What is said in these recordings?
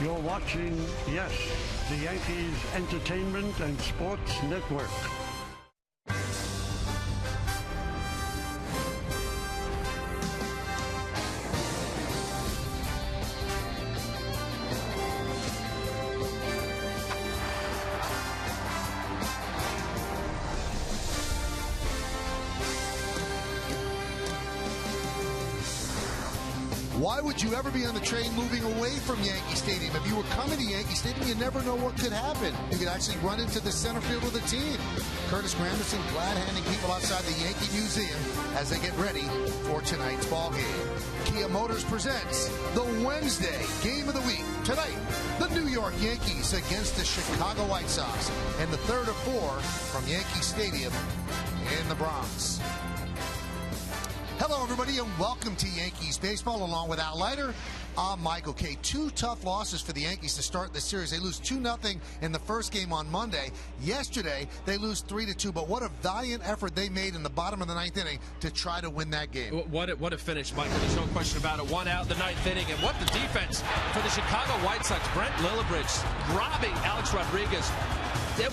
You're watching, yes, the Yankees Entertainment and Sports Network. Why would you ever be on the train moving away from Yankee Stadium? If you were coming to Yankee Stadium, you never know what could happen. You could actually run into the center field of the team. Curtis Granderson glad handing people outside the Yankee Museum as they get ready for tonight's ball game. Kia Motors presents the Wednesday game of the week. Tonight, the New York Yankees against the Chicago White Sox. And the third of four from Yankee Stadium in the Bronx. Hello, everybody, and welcome to Yankees Baseball, along with Al Leiter. I'm Michael Kay. Two tough losses for the Yankees to start the series. They lose 2-0 in the first game on Monday. Yesterday, they lose 3-2, but what a valiant effort they made in the bottom of the ninth inning to try to win that game. What a finish, Michael. There's no question about it. One out in the ninth inning, and what the defense for the Chicago White Sox. Brent Lillibridge robbing Alex Rodriguez.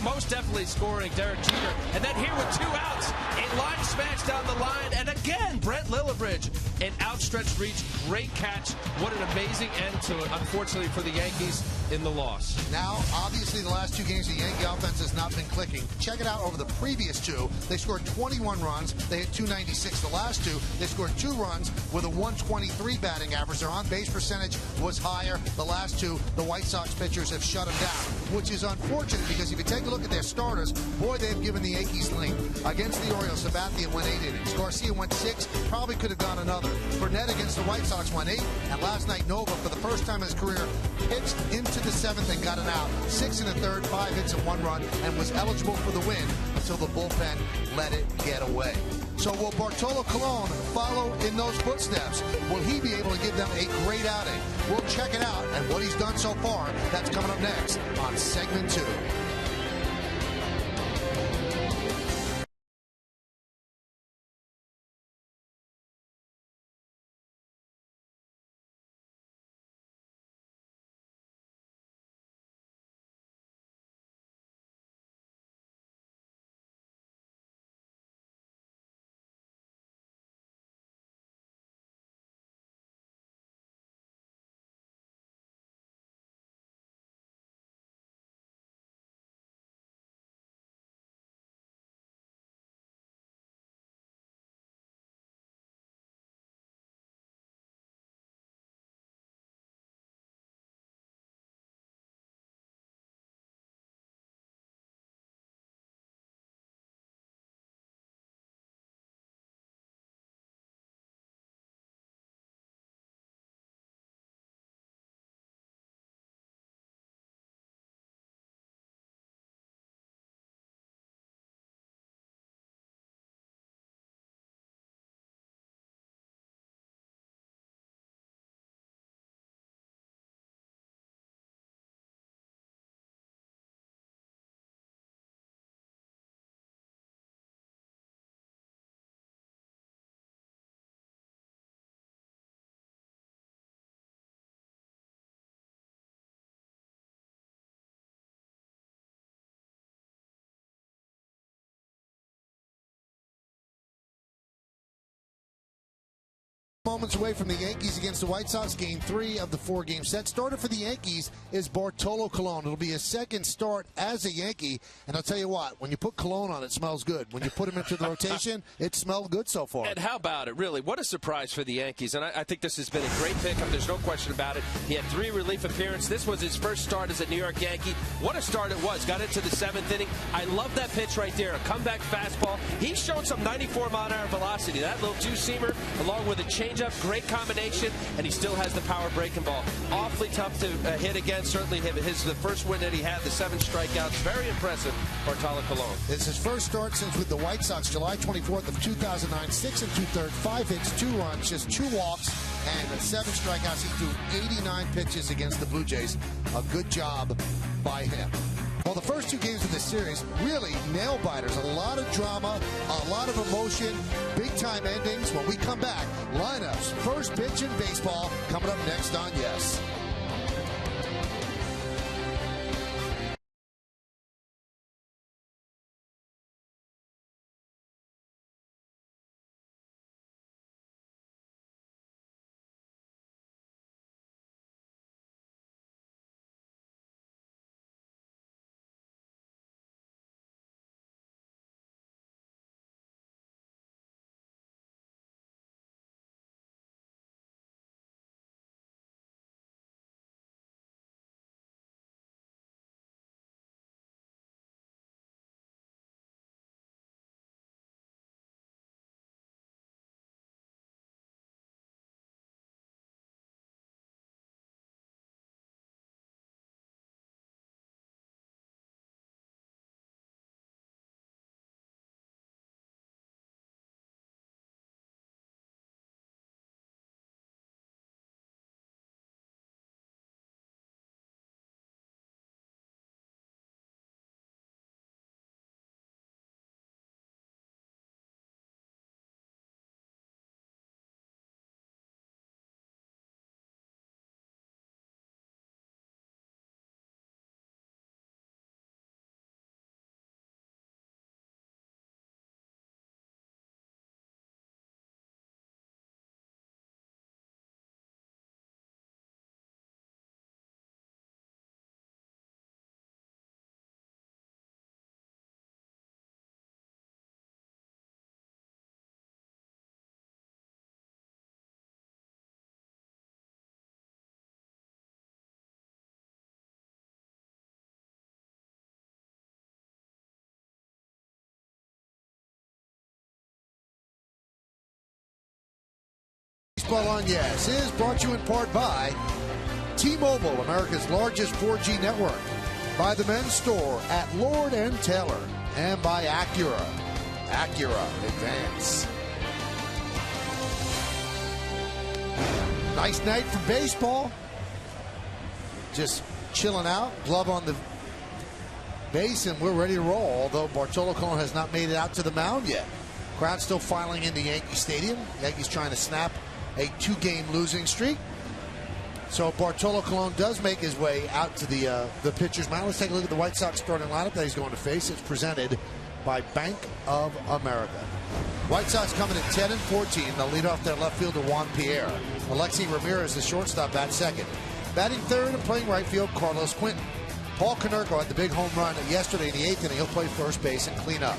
Most definitely scoring Derek Jeter. And then here with 2 outs, a line smash down the line. And again, Brent Lillibridge, an outstretched reach. Great catch. What an amazing end to it, unfortunately, for the Yankees in the loss. Now, obviously, the last 2 games, the Yankee offense has not been clicking. Check it out over the previous 2. They scored 21 runs. They hit 296 the last 2. They scored 2 runs with a 123 batting average. Their on-base percentage was higher. The last 2, the White Sox pitchers have shut them down, which is unfortunate because if you take a look at their starters, boy, they've given the Yankees length. Against the Orioles, Sabathia went 8 innings. Garcia went 6, probably could have gone another. Burnett against the White Sox went 8, and last night Nova, for the first time in his career, pitched into the 7th and got an out. 6 1/3, 5 hits and 1 run, and was eligible for the win until the bullpen let it get away. So will Bartolo Colon follow in those footsteps? Will he be able to give them a great outing? We'll check it out, and what he's done so far, that's coming up next on segment 2. Moments away from the Yankees against the White Sox. Game 3 of the 4-game set. Starter for the Yankees is Bartolo Colon. It'll be his second start as a Yankee. And I'll tell you what, when you put Colon on, it smells good. When you put him into the rotation, it smelled good so far. And how about it, really? What a surprise for the Yankees. And I think this has been a great pickup. There's no question about it. He had 3 relief appearances. This was his first start as a New York Yankee. What a start it was. Got into the 7th inning. I love that pitch right there. A comeback fastball. He's shown some 94-mile-an-hour velocity. That little two-seamer, along with a changeup, great combination, and he still has the power breaking ball. Awfully tough to hit against. Certainly the first win that he had, the 7 strikeouts. Very impressive, Bartolo Colon. It's his first start since with the White Sox, July 24th of 2009. 6 2/3, 5 hits, 2 runs, just 2 walks, and 7 strikeouts. He threw 89 pitches against the Blue Jays. A good job by him. Well, the first 2 games of this series, really nail-biters. A lot of drama, a lot of emotion, big-time endings. When we come back, lineups, first pitch in baseball, coming up next on Yes. Baseball on Yes is brought to you in part by T-Mobile, America's largest 4G network, by the men's store at Lord & Taylor, and by Acura. Acura Advance. Nice night for baseball. Just chilling out, glove on the base, and we're ready to roll, although Bartolo Colon has not made it out to the mound yet. Crowd still filing into Yankee Stadium. Yankees trying to snap a 2-game losing streak. So Bartolo Colon does make his way out to the pitcher's mound. Let's take a look at the White Sox starting lineup that he's going to face. It's presented by Bank of America. White Sox coming at 10-14. They'll lead off their left fielder Juan Pierre. Alexi Ramirez, the shortstop, bats second. Batting third and playing right field, Carlos Quinton. Paul Konerko had the big home run yesterday in the 8th inning. He'll play first base and clean up.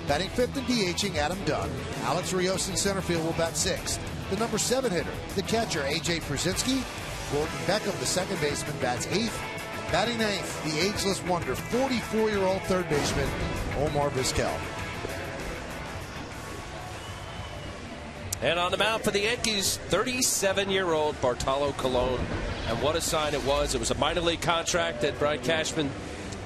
Batting fifth and DHing, Adam Dunn. Alex Rios in center field will bat sixth. The number 7 hitter, the catcher, A.J. Przinsky. Gordon Beckham, the second baseman, bats eighth. Batting ninth, the ageless wonder, 44-year-old third baseman, Omar Vizquel. And on the mound for the Yankees, 37-year-old Bartolo Colon. And what a sign it was. It was a minor league contract that Brian Cashman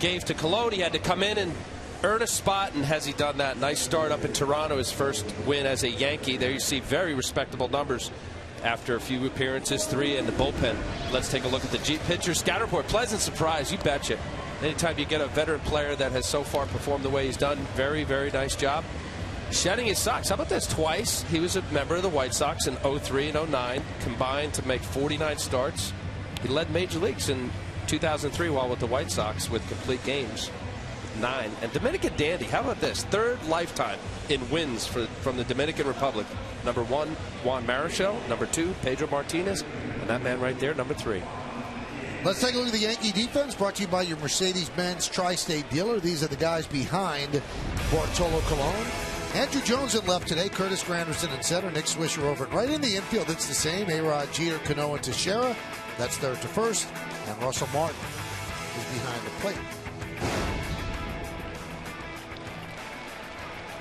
gave to Colon. He had to come in and earn a spot, and has he done that? Nice start up in Toronto, his first win as a Yankee. There you see very respectable numbers after a few appearances, 3 in the bullpen. Let's take a look at the pitcher scout report. Pleasant surprise, you betcha. Anytime you get a veteran player that has so far performed the way he's done, very, very nice job. Shedding his socks. How about this? Twice he was a member of the White Sox in 03 and 09, combined to make 49 starts. He led major leagues in 2003 while with the White Sox with complete games, 9. And Dominican Dandy, how about this? Third lifetime in wins from the Dominican Republic. Number 1, Juan Marichal. Number 2, Pedro Martinez. And that man right there, number 3. Let's take a look at the Yankee defense, brought to you by your Mercedes-Benz Tri-State dealer. These are the guys behind Bartolo Colon. Andrew Jones at left today, Curtis Granderson in center, Nick Swisher over at right. In the infield, it's the same. A-Rod, Jeter, Cano, and Teixeira. That's third to first. And Russell Martin is behind the plate.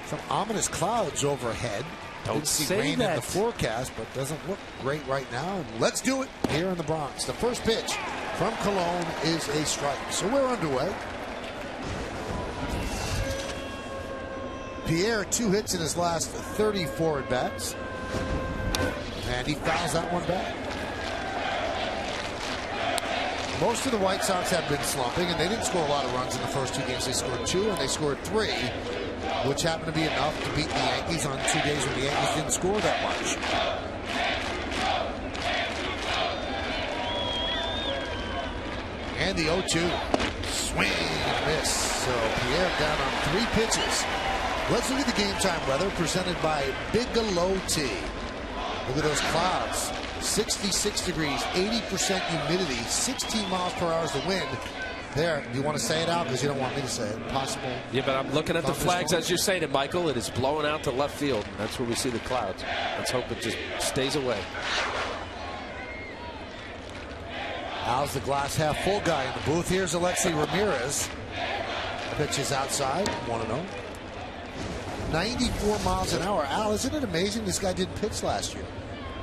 Some ominous clouds overhead. Don't see rain in the forecast, but doesn't look great right now. And let's do it here in the Bronx. The first pitch from Colon is a strike. So we're underway. Pierre, 2 hits in his last 34 at-bats. And he fouls that one back. Most of the White Sox have been slumping, and they didn't score a lot of runs in the first 2 games. They scored 2, and they scored 3, which happened to be enough to beat the Yankees on 2 days when the Yankees didn't score that much. And the 0-2. Swing and miss. So Pierre down on 3 pitches. Let's look at the game time weather presented by Bigelow Tea. Look at those clouds. 66 degrees, 80% humidity, 16 miles per hour is the wind. There, do you want to say it out? Because you don't want me to say it. Possible. Yeah, but I'm looking at the flags as you're saying it, Michael. It is blowing out to left field. That's where we see the clouds. Let's hope it just stays away. Al's the glass half full guy in the booth. Here's Alexi Ramirez. Pitch is outside, 1-0. 94 miles an hour. Al, isn't it amazing this guy didn't pitch last year?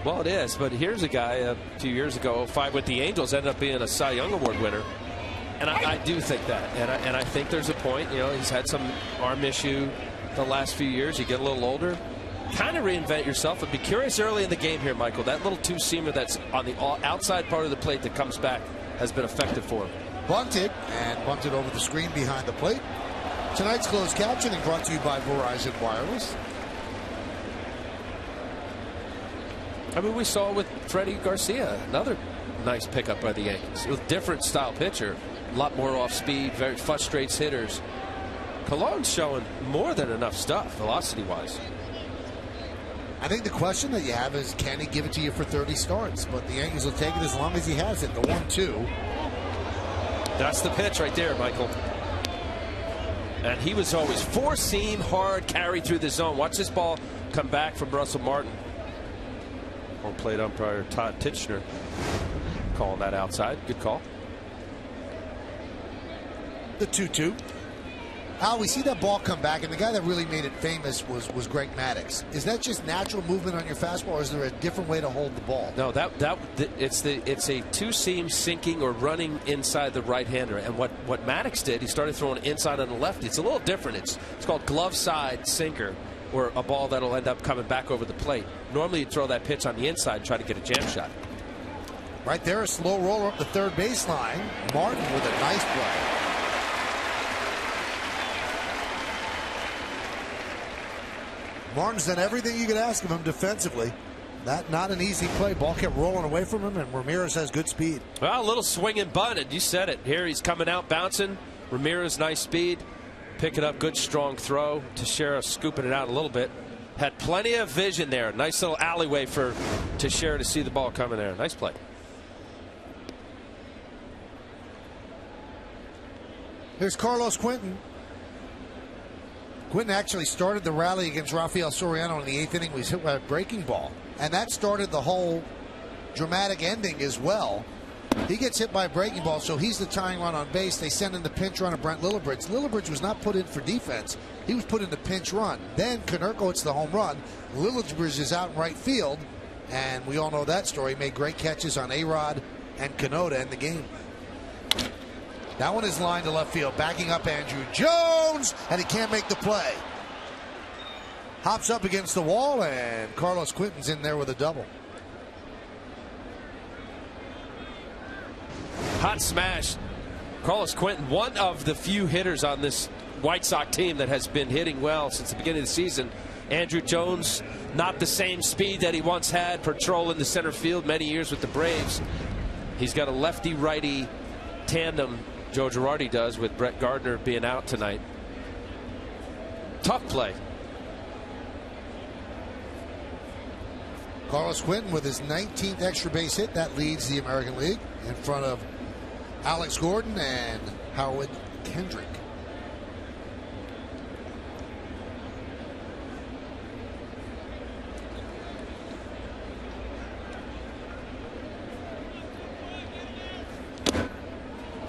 Well, it is, but here's a guy a few years ago, 05 with the Angels, ended up being a Cy Young Award winner. And I do think that. And I think there's a point. You know, he's had some arm issue the last few years. You get a little older. Kind of reinvent yourself. I'd be curious early in the game here, Michael. That little two-seamer that's on the outside part of the plate that comes back has been effective for him. Bunted over the screen behind the plate. Tonight's closed captioning brought to you by Verizon Wireless. I mean, we saw with Freddie Garcia, another nice pickup by the Yankees. With different style pitcher, a lot more off speed, very frustrates hitters. Colon's showing more than enough stuff, velocity-wise. I think the question that you have is, can he give it to you for 30 starts? But the Yankees will take it as long as he has it. The 1-2. That's the pitch right there, Michael. And he was always four-seam, hard, carry through the zone. Watch this ball come back from Russell Martin. Home plate umpire Todd Titchener calling that outside. Good call. The 2-2. Al, we see that ball come back, and the guy that really made it famous was Greg Maddux. Is that just natural movement on your fastball, or is there a different way to hold the ball? No, it's a two-seam sinking or running inside the right-hander. And what Maddux did, he started throwing inside on the lefty. It's a little different. It's called glove side sinker, or a ball that'll end up coming back over the plate. Normally, you throw that pitch on the inside and try to get a jam shot. Right there, a slow roller up the third baseline. Martin with a nice play. Martin's done everything you could ask of him defensively. Not an easy play. Ball kept rolling away from him, and Ramirez has good speed. Well, a little swing and bunt, and you said it. Here he's coming out bouncing. Ramirez, nice speed. Pick it up, good strong throw. Teixeira scooping it out a little bit. Had plenty of vision there. Nice little alleyway for Teixeira to see the ball coming there. Nice play. Here's Carlos Quentin. Quentin actually started the rally against Rafael Soriano in the 8th inning. He was hit by a breaking ball, and that started the whole dramatic ending as well. He gets hit by a breaking ball, so he's the tying run on base. They send in the pinch run of Brent Lillibridge. Lillibridge was not put in for defense. He was put in the pinch run. Then Konerko hits the home run. Lillibridge is out in right field, and we all know that story. He made great catches on A-Rod and Cano to end the game. That one is lined to left field, backing up Andrew Jones, and he can't make the play. Hops up against the wall, and Carlos Quentin's in there with a double. Hot smash. Carlos Quentin, one of the few hitters on this White Sox team that has been hitting well since the beginning of the season. Andrew Jones, not the same speed that he once had, patrolling the center field many years with the Braves. He's got a lefty-righty tandem, Joe Girardi does, with Brett Gardner being out tonight. Tough play. Carlos Quentin with his 19th extra base hit. That leads the American League in front of Alex Gordon and Howard Kendrick.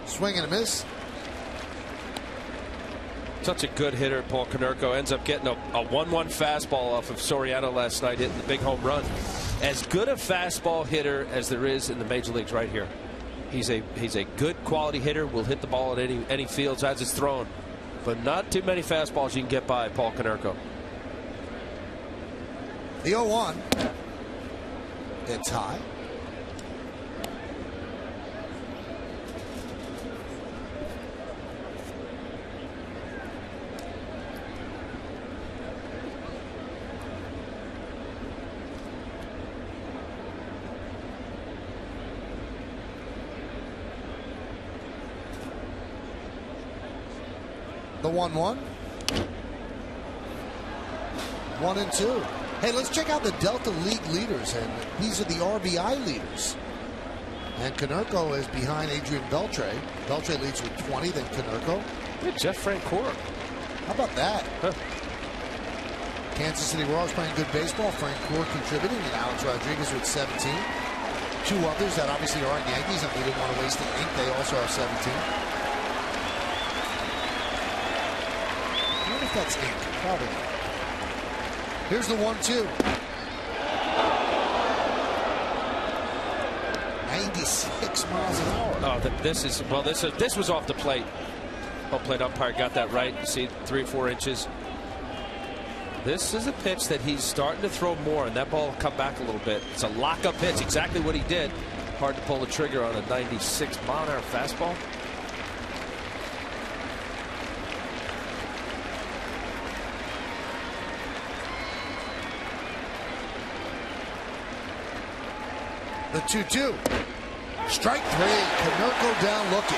Swing and a miss. Such a good hitter, Paul Konerko. Ends up getting a 1-1 fastball off of Soriano last night, hitting the big home run. As good a fastball hitter as there is in the major leagues right here. He's a good quality hitter. Will hit the ball at any fields as it's thrown. But not too many fastballs you can get by Paul Konerko. The 0-1. It's high. The 1-1. 1-2. Hey, let's check out the Delta League leaders, and these are the RBI leaders. And Konerko is behind Adrian Beltre. Beltre leads with 20, then Konerko. Hey, Jeff Francoeur. How about that? Huh. Kansas City Royals playing good baseball. Francoeur contributing, and Alex Rodriguez with 17. Two others that obviously aren't Yankees, and we didn't want to waste the ink. They also are 17. I wonder if that's ink. Probably not. Here's the 1-2. 96 miles an hour. Oh, this was off the plate. Home plate umpire got that right. You see 3 or 4 inches. This is a pitch that he's starting to throw more, and that ball will come back a little bit. It's a lock-up pitch, exactly what he did. Hard to pull the trigger on a 96 mile an hour fastball. The 2-2. Strike 3. Konerko down looking.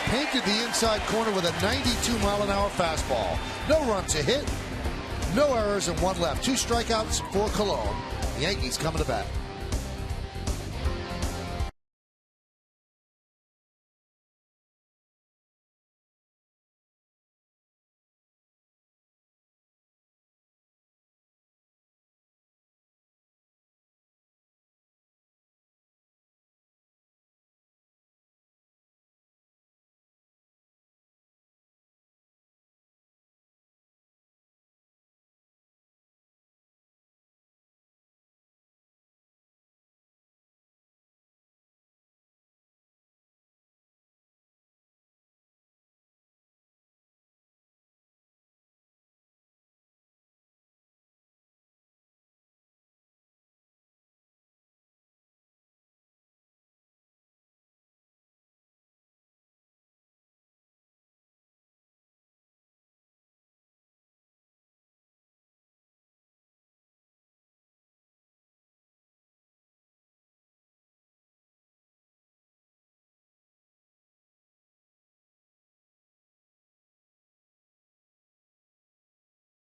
Painted the inside corner with a 92 mile an hour fastball. No runs a hit. No errors and 1 left. 2 strikeouts for Cologne. The Yankees coming to bat.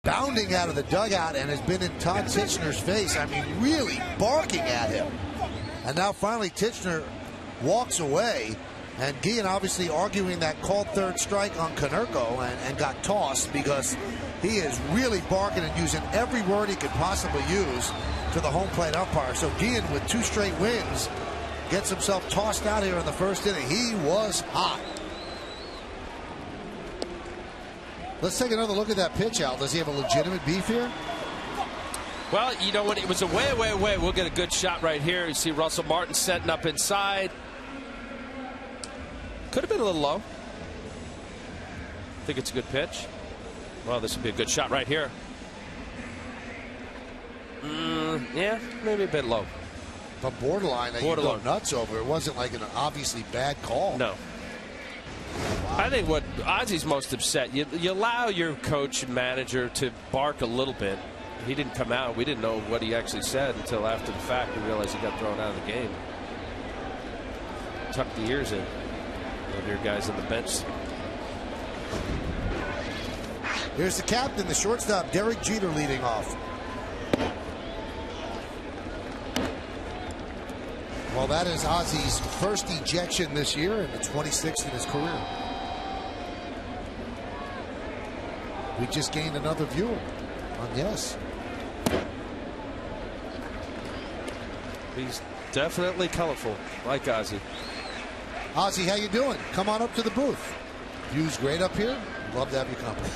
bounding out of the dugout and has been in Todd Tichenor's face. I mean, really barking at him. And now finally Tichenor walks away. And Guillen obviously arguing that called third strike on Konerko and got tossed because he is really barking and using every word he could possibly use to the home plate umpire. So Guillen, with 2 straight wins, gets himself tossed out here in the first inning. He was hot. Let's take another look at that pitch, Al. Does he have a legitimate beef here? Well, you know, when it was away, we'll get a good shot right here. You see Russell Martin setting up inside. Could have been a little low. I think it's a good pitch. Well, this would be a good shot right here. Yeah, maybe a bit low. But borderline that you go nuts over. It wasn't like an obviously bad call. No. I think what Ozzy's most upset, you allow your coach and manager to bark a little bit. He didn't come out. We didn't know what he actually said until after the fact. We realized he got thrown out of the game. Tucked the ears in. Your guys on the bench. Here's the captain, the shortstop, Derek Jeter, leading off. Well, that is Ozzy's first ejection this year and the 26th in his career. We just gained another viewer on Yes. He's definitely colorful, like Ozzy. Ozzy, how you doing? Come on up to the booth. View's great up here. Love to have you company.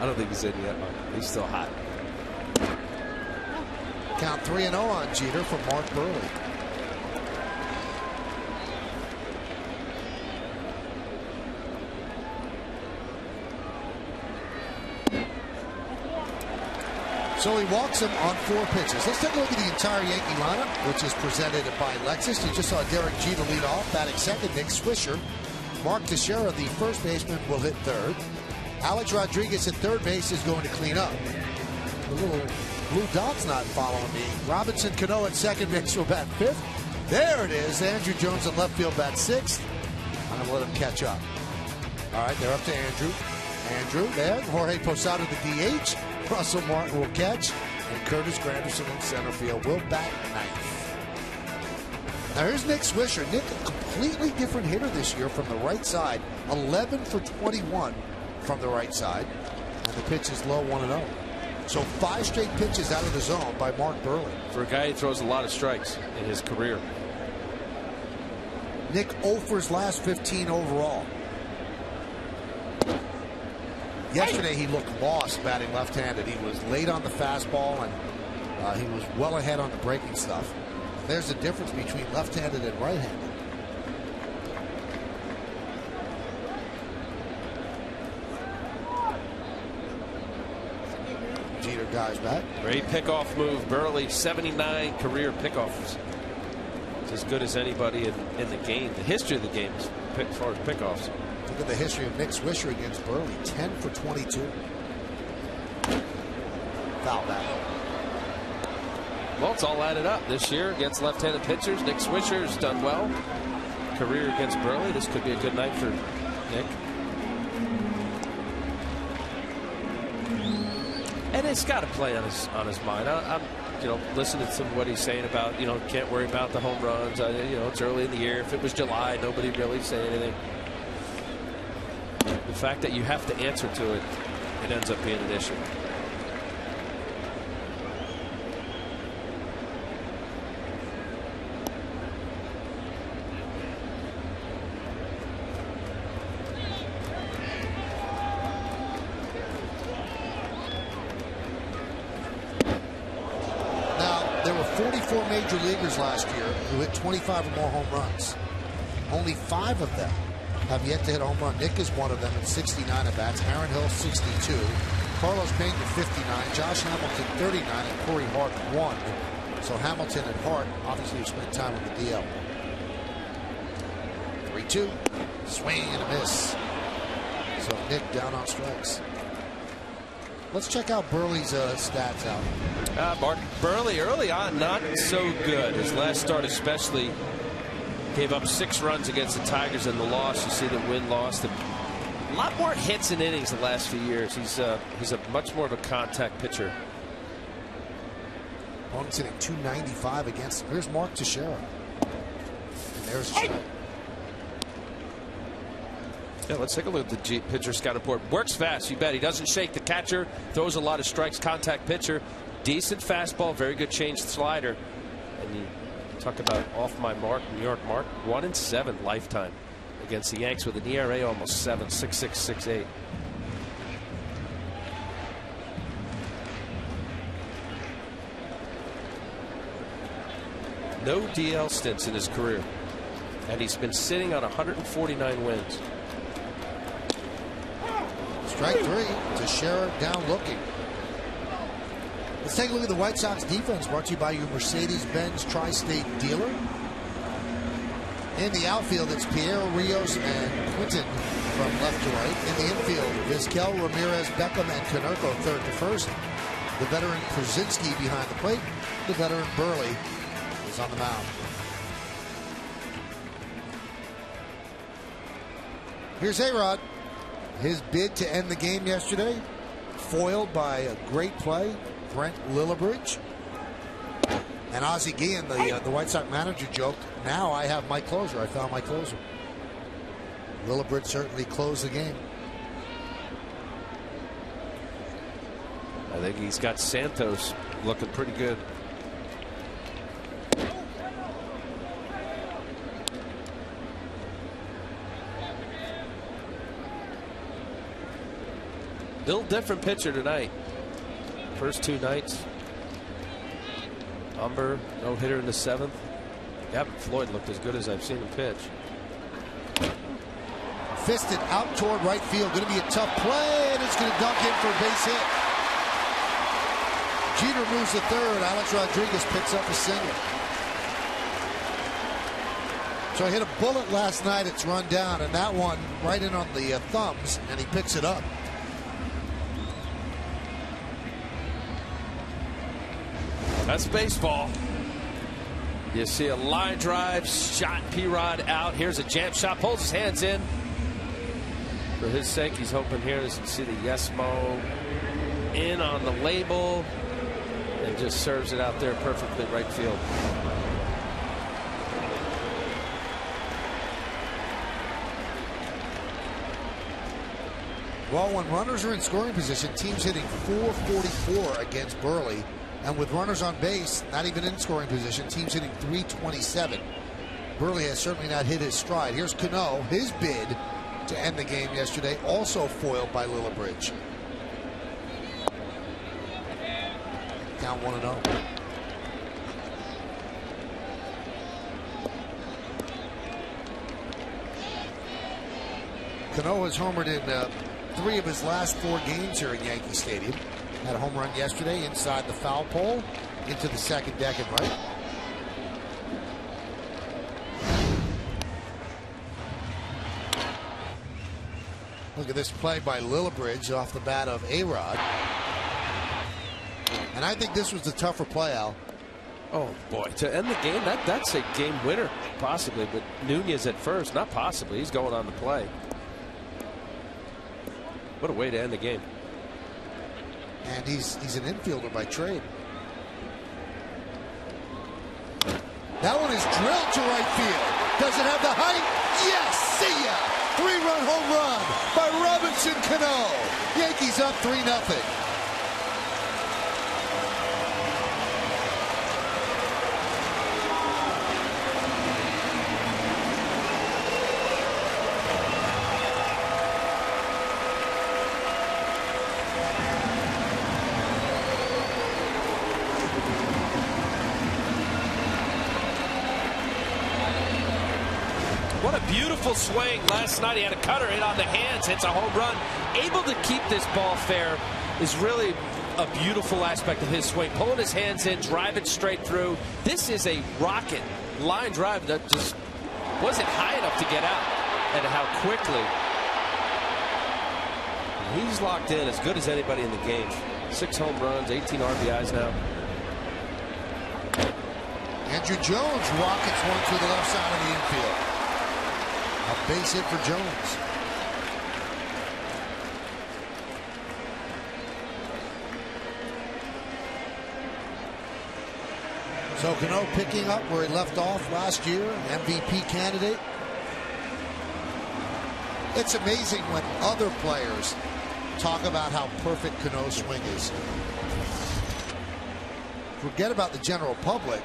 I don't think he's in yet. He's still hot. Count 3-0 on Jeter from Mark Burley. So he walks him on 4 pitches. Let's take a look at the entire Yankee lineup, which is presented by Lexus. You just saw Derek Jeter lead off, batting second. Nick Swisher. Mark Teixeira, the first baseman, will hit third. Alex Rodriguez at third base is going to clean up. The little blue dot's not following me. Robinson Cano at second base will bat fifth. There it is. Andrew Jones at left field bat sixth. I'm going to let him catch up. All right, they're up to Andrew. Andrew there. Jorge Posada, the DH. Russell Martin will catch, and Curtis Granderson in center field will bat ninth. Now here's Nick Swisher. Nick, a completely different hitter this year from the right side. 11 for 21 from the right side, and the pitch is low, 1-0. So 5 straight pitches out of the zone by Mark Burley. For a guy who throws a lot of strikes in his career. Nick 0 for his last 15 overall. Yesterday he looked lost batting left-handed. He was late on the fastball and he was well ahead on the breaking stuff. There's the difference between left-handed and right-handed. Jeter dives back. Great pickoff move. Burley, 79 career pickoffs. It's as good as anybody in the game. The history of the game as far as pickoffs. Look at the history of Nick Swisher against Burley. 10 for 22. Foul back. Well, it's all added up this year against left-handed pitchers. Nick Swisher's done well. Career against Burley. This could be a good night for Nick. And it's got to play on his mind. I'm listening to what he's saying about can't worry about the home runs. It's early in the year. If it was July, nobody really say anything. The fact that you have to answer to it, it ends up being an issue. Now, there were 44 major leaguers last year who hit 25 or more home runs. Only 5 of them have yet to hit a home run. Nick is one of them at 69 at bats. Aaron Hill 62. Carlos Pena 59. Josh Hamilton 39. And Corey Hart 1. So Hamilton and Hart obviously have spent time on the DL. 3-2. Swing and a miss. So Nick down on strikes. Let's check out Burley's stats out. Mark Burley early on not so good. His last start especially. Gave up 6 runs against the Tigers in the loss. You see the win-loss. The A lot more hits and innings the last few years. He's a much more of a contact pitcher. Opponent's hitting 295 against him. Here's Mark Teixeira. And there's Yeah, let's take a look at the pitcher scout report. Works fast, you bet. He doesn't shake the catcher. Throws a lot of strikes. Contact pitcher. Decent fastball. Very good change slider. And you talk about off my mark, New York mark. 1-7 lifetime against the Yanks with an ERA almost 7, 6.6, 6.8. No DL stints in his career, and he's been sitting on 149 wins. Strike 3. Teixeira down looking. Let's take a look at the White Sox defense, brought to you by your Mercedes-Benz Tri-State dealer. In the outfield, it's Pierre Rios and Quinton from left to right. In the infield, Vizquel, Ramirez, Beckham, and Konerko third to first. The veteran Krasinski behind the plate. The veteran Burley is on the mound. Here's A-Rod. His bid to end the game yesterday, foiled by a great play, Brent Lillibridge. And Ozzie Guillen, the White Sox manager, joked, now I have my closer. I found my closer. Lillibridge certainly closed the game. I think he's got Santos looking pretty good. Little different pitcher tonight. First 2 nights. Umber, no hitter in the 7th. Gavin Floyd looked as good as I've seen him pitch. Fisted out toward right field. Going to be a tough play, and it's going to dunk in for a base hit. Jeter moves to third. Alex Rodriguez picks up a single. So I hit a bullet last night. It's run down, and that one right in on the thumbs, and he picks it up. That's baseball. You see a line drive, shot P-Rod out. Here's a jam shot, pulls his hands in. For his sake, he's hoping here to see the Yes-Mo in on the label and just serves it out there perfectly right field. Well, when runners are in scoring position, teams hitting .444 against Burley. And with runners on base, not even in scoring position, teams hitting .327. Burley has certainly not hit his stride. Here's Cano, his bid to end the game yesterday, also foiled by Lillibridge. Down 1-0. Cano has homered in 3 of his last 4 games here at Yankee Stadium. Had a home run yesterday inside the foul pole into the second deck and right. Look at this play by Lillibridge off the bat of A-Rod. And I think this was the tougher play, Al. Oh, boy. To end the game, that's a game winner, possibly. But Nunez at first, not possibly. He's going on the play. What a way to end the game. And he's an infielder by trade. That one is drilled to right field. Does it have the height? Yes, see ya! 3-run home run by Robinson Cano. Yankees up 3-0. What a beautiful swing last night. He had a cutter hit on the hands, hits a home run. Able to keep this ball fair is really a beautiful aspect of his swing. Pulling his hands in, driving straight through. This is a rocket line drive that just wasn't high enough to get out. And how quickly he's locked in, as good as anybody in the game. 6 home runs, 18 RBIs now. Andrew Jones rockets one to the left side of the infield. A base hit for Jones. So Cano picking up where he left off last year, MVP candidate. It's amazing when other players talk about how perfect Cano's swing is. Forget about the general public,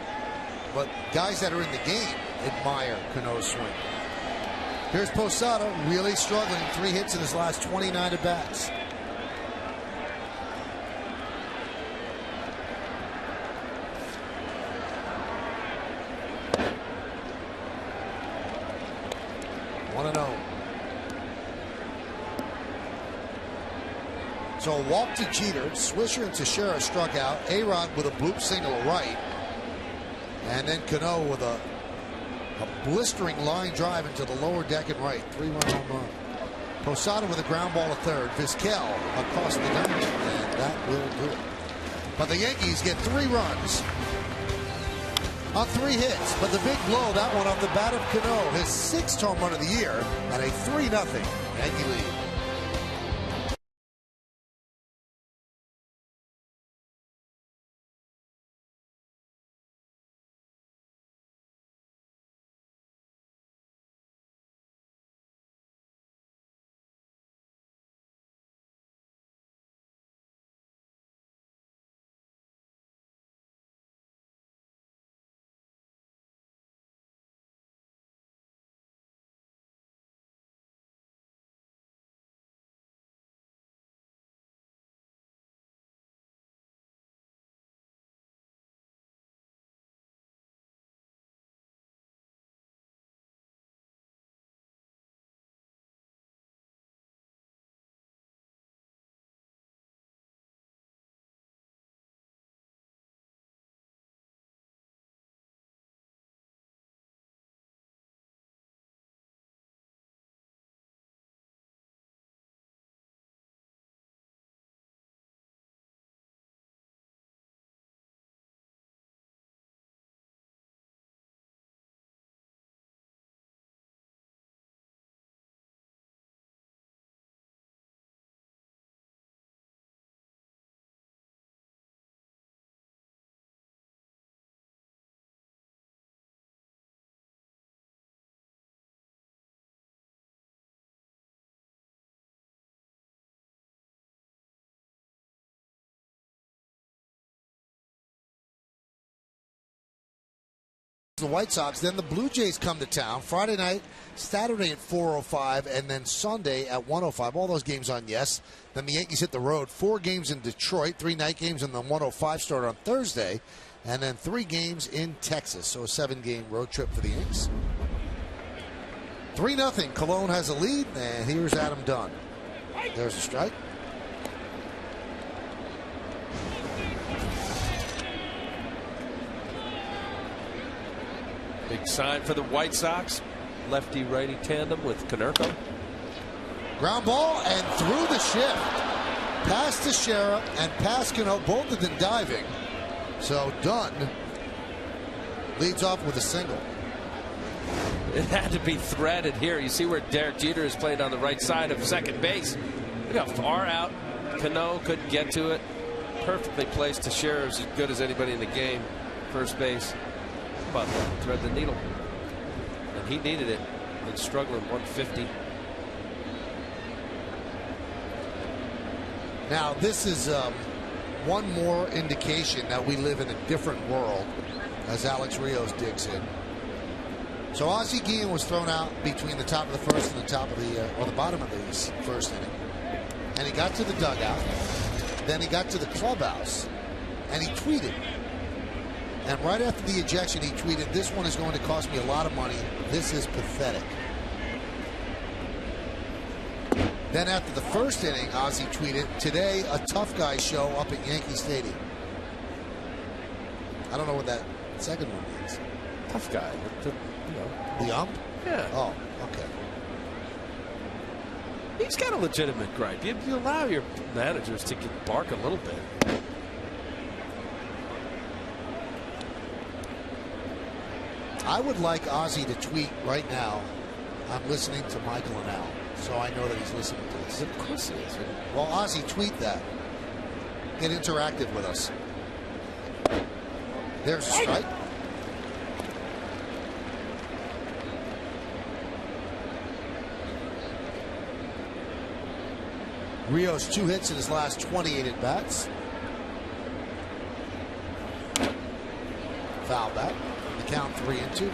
but guys that are in the game admire Cano's swing. Here's Posada, really struggling. 3 hits in his last 29 at-bats. So a walk to Jeter. Swisher and Teixeira struck out. A-Rod with a bloop single right. And then Cano with a blistering line drive into the lower deck and right. 3-run home run. Posada with a ground ball to third. Vizquel across the diamond. And that will do it. But the Yankees get 3 runs on 3 hits. But the big blow, that one off the bat of Cano. His 6th home run of the year. And a 3-0 Yankee lead. The White Sox, then the Blue Jays come to town Friday night, Saturday at 4:05, and then Sunday at 1:05. All those games on Yes. Then the Yankees hit the road. 4 games in Detroit, 3 night games, and then 1:05 start on Thursday, and then 3 games in Texas. So a 7-game road trip for the Yankees. 3-0. Cologne has a lead, and here's Adam Dunn. There's a strike. Big sign for the White Sox. Lefty-righty tandem with Konerko. Ground ball and through the shift. Past Teixeira and past Cano, both of them diving. So Dunn leads off with a single. It had to be threaded here. You see where Derek Jeter is played on the right side of second base. Look how far out Cano couldn't get to it. Perfectly placed. Teixeira is as good as anybody in the game. First base. But thread the needle, and he needed it. Been struggling 150. Now this is one more indication that we live in a different world, as Alex Rios digs in. So Ozzie Guillen was thrown out between the top of the first and the top of the or the bottom of the first inning, and he got to the dugout. Then he got to the clubhouse, and he tweeted. And right after the ejection, he tweeted, "This one is going to cost me a lot of money. This is pathetic." Then after the first inning, Ozzie tweeted, "Today, a tough guy show up at Yankee Stadium." I don't know what that second one means. Tough guy. The ump? Yeah. Oh, okay. He's got a legitimate gripe. You allow your managers to bark a little bit. I would like Ozzie to tweet right now, "I'm listening to Michael and Al," so I know that he's listening to this. Of course he is. Well, Ozzie, tweet that. Get interactive with us. There's a strike. Rios 2 hits in his last 28 at bats. Foul back. The count 3-2.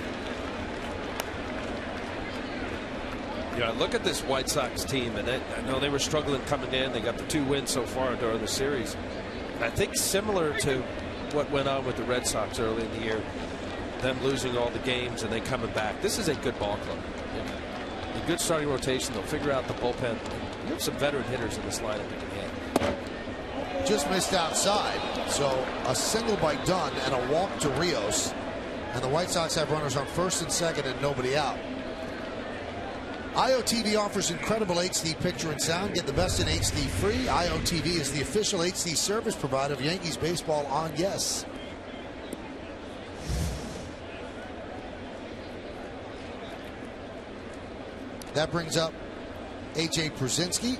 Yeah, look at this White Sox team, and I know they were struggling coming in. They got the 2 wins so far during the series. I think similar to what went on with the Red Sox early in the year, them losing all the games and then coming back. This is a good ball club. A good starting rotation. They'll figure out the bullpen. You have some veteran hitters in this lineup you can hit. Just missed outside. So a single by Dunn and a walk to Rios. And the White Sox have runners on first and second and nobody out. IOTV offers incredible HD picture and sound. Get the best in HD free. IOTV is the official HD service provider of Yankees baseball on Yes. That brings up A.J. Przinsky.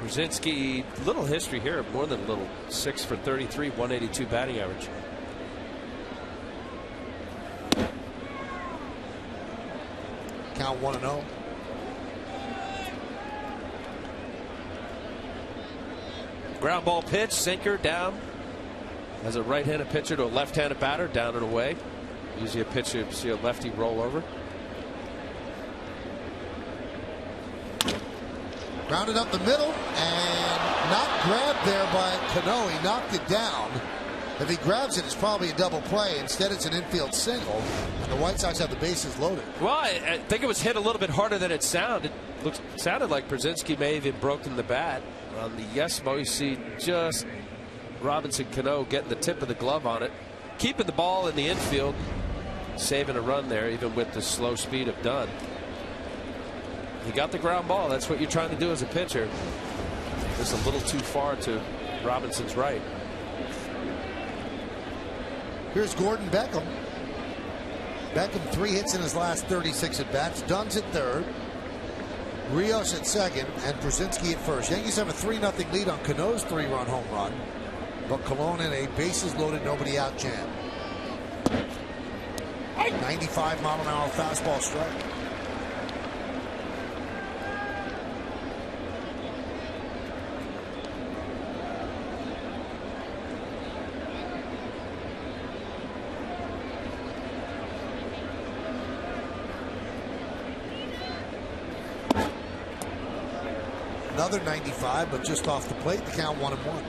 Przinsky, little history here, more than a little. 6 for 33, 182 batting average. Count 1-0. Ground ball pitch, sinker down. As a right-handed pitcher to a left-handed batter, down and away. Usually a pitcher, see a lefty roll over. Grounded up the middle and not grabbed there by Cano. He knocked it down. If he grabs it, it's probably a double play. Instead, it's an infield single. And the White Sox have the bases loaded. Well, I think it was hit a little bit harder than it sounded. Sounded like Przinsky may have even broken the bat. On the Yesmo, you see just Robinson Cano getting the tip of the glove on it. Keeping the ball in the infield. Saving a run there, even with the slow speed of Dunn. He got the ground ball. That's what you're trying to do as a pitcher. Just a little too far to Robinson's right. Here's Gordon Beckham. Beckham 3 hits in his last 36 at bats. Dunn's at third. Rios at second and Przinsky at first. Yankees have a 3-0 lead on Cano's 3-run home run. But Colon in a bases loaded, nobody out jam. 95-mile-an-hour fastball strike. Another 95, but just off the plate. The count 1-1.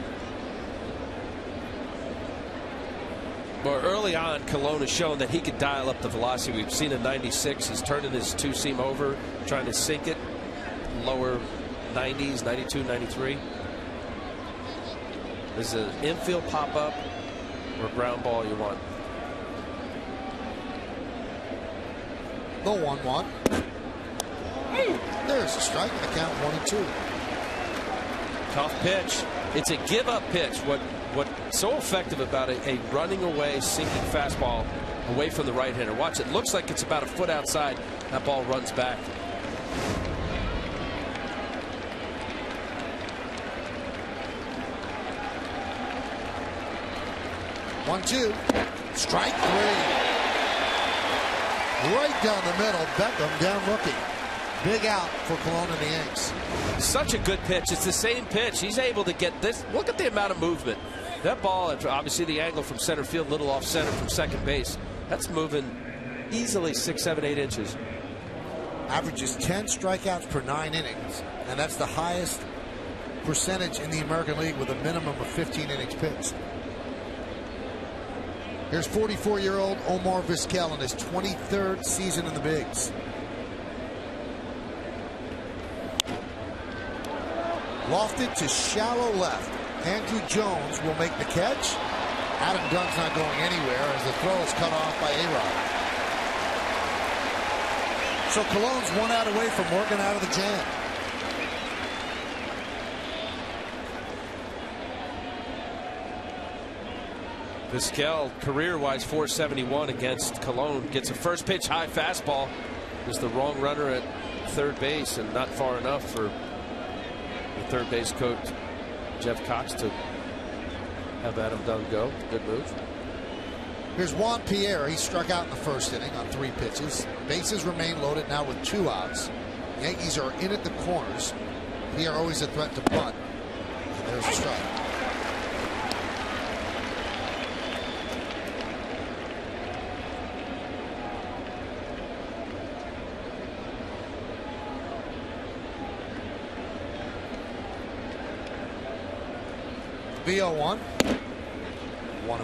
Well, early on, Colon has shown that he could dial up the velocity. We've seen a 96. He's turning his 2-seam over, trying to sink it. Lower 90s, 92, 93. Is it an infield pop-up or ground ball you want? The 1-1. There's a strike. The count 1-2. Tough pitch. It's a give-up pitch. What's so effective about it, a running away, sinking fastball away from the right-hander. Watch, it looks like it's about a foot outside. That ball runs back. One, two. Strike 3. Right down the middle. Beckham down looking. Big out for Colon and the Yanks. Such a good pitch. It's the same pitch. He's able to get this. Look at the amount of movement. That ball, obviously the angle from center field, little off center from second base. That's moving easily 6, 7, 8 inches. Averages 10 strikeouts per 9 innings. And that's the highest percentage in the American League with a minimum of 15 innings pitched. Here's 44-year-old Omar Vizquel in his 23rd season in the bigs. Lofted to shallow left. Andrew Jones will make the catch. Adam Dunn's not going anywhere as the throw is cut off by A-Rod. So Colon's 1 out away from working out of the jam. Vizquel, career-wise, 471 against Colon. Gets a first pitch high fastball. Was the wrong runner at third base and not far enough for the third base coach Jeff Cox to have Adam Dunn go. Good move. Here's Juan Pierre. He struck out in the first inning on 3 pitches. Bases remain loaded now with 2 outs. Yankees are in at the corners. Here always a threat to bunt. And there's a strike. VO1. 1-1.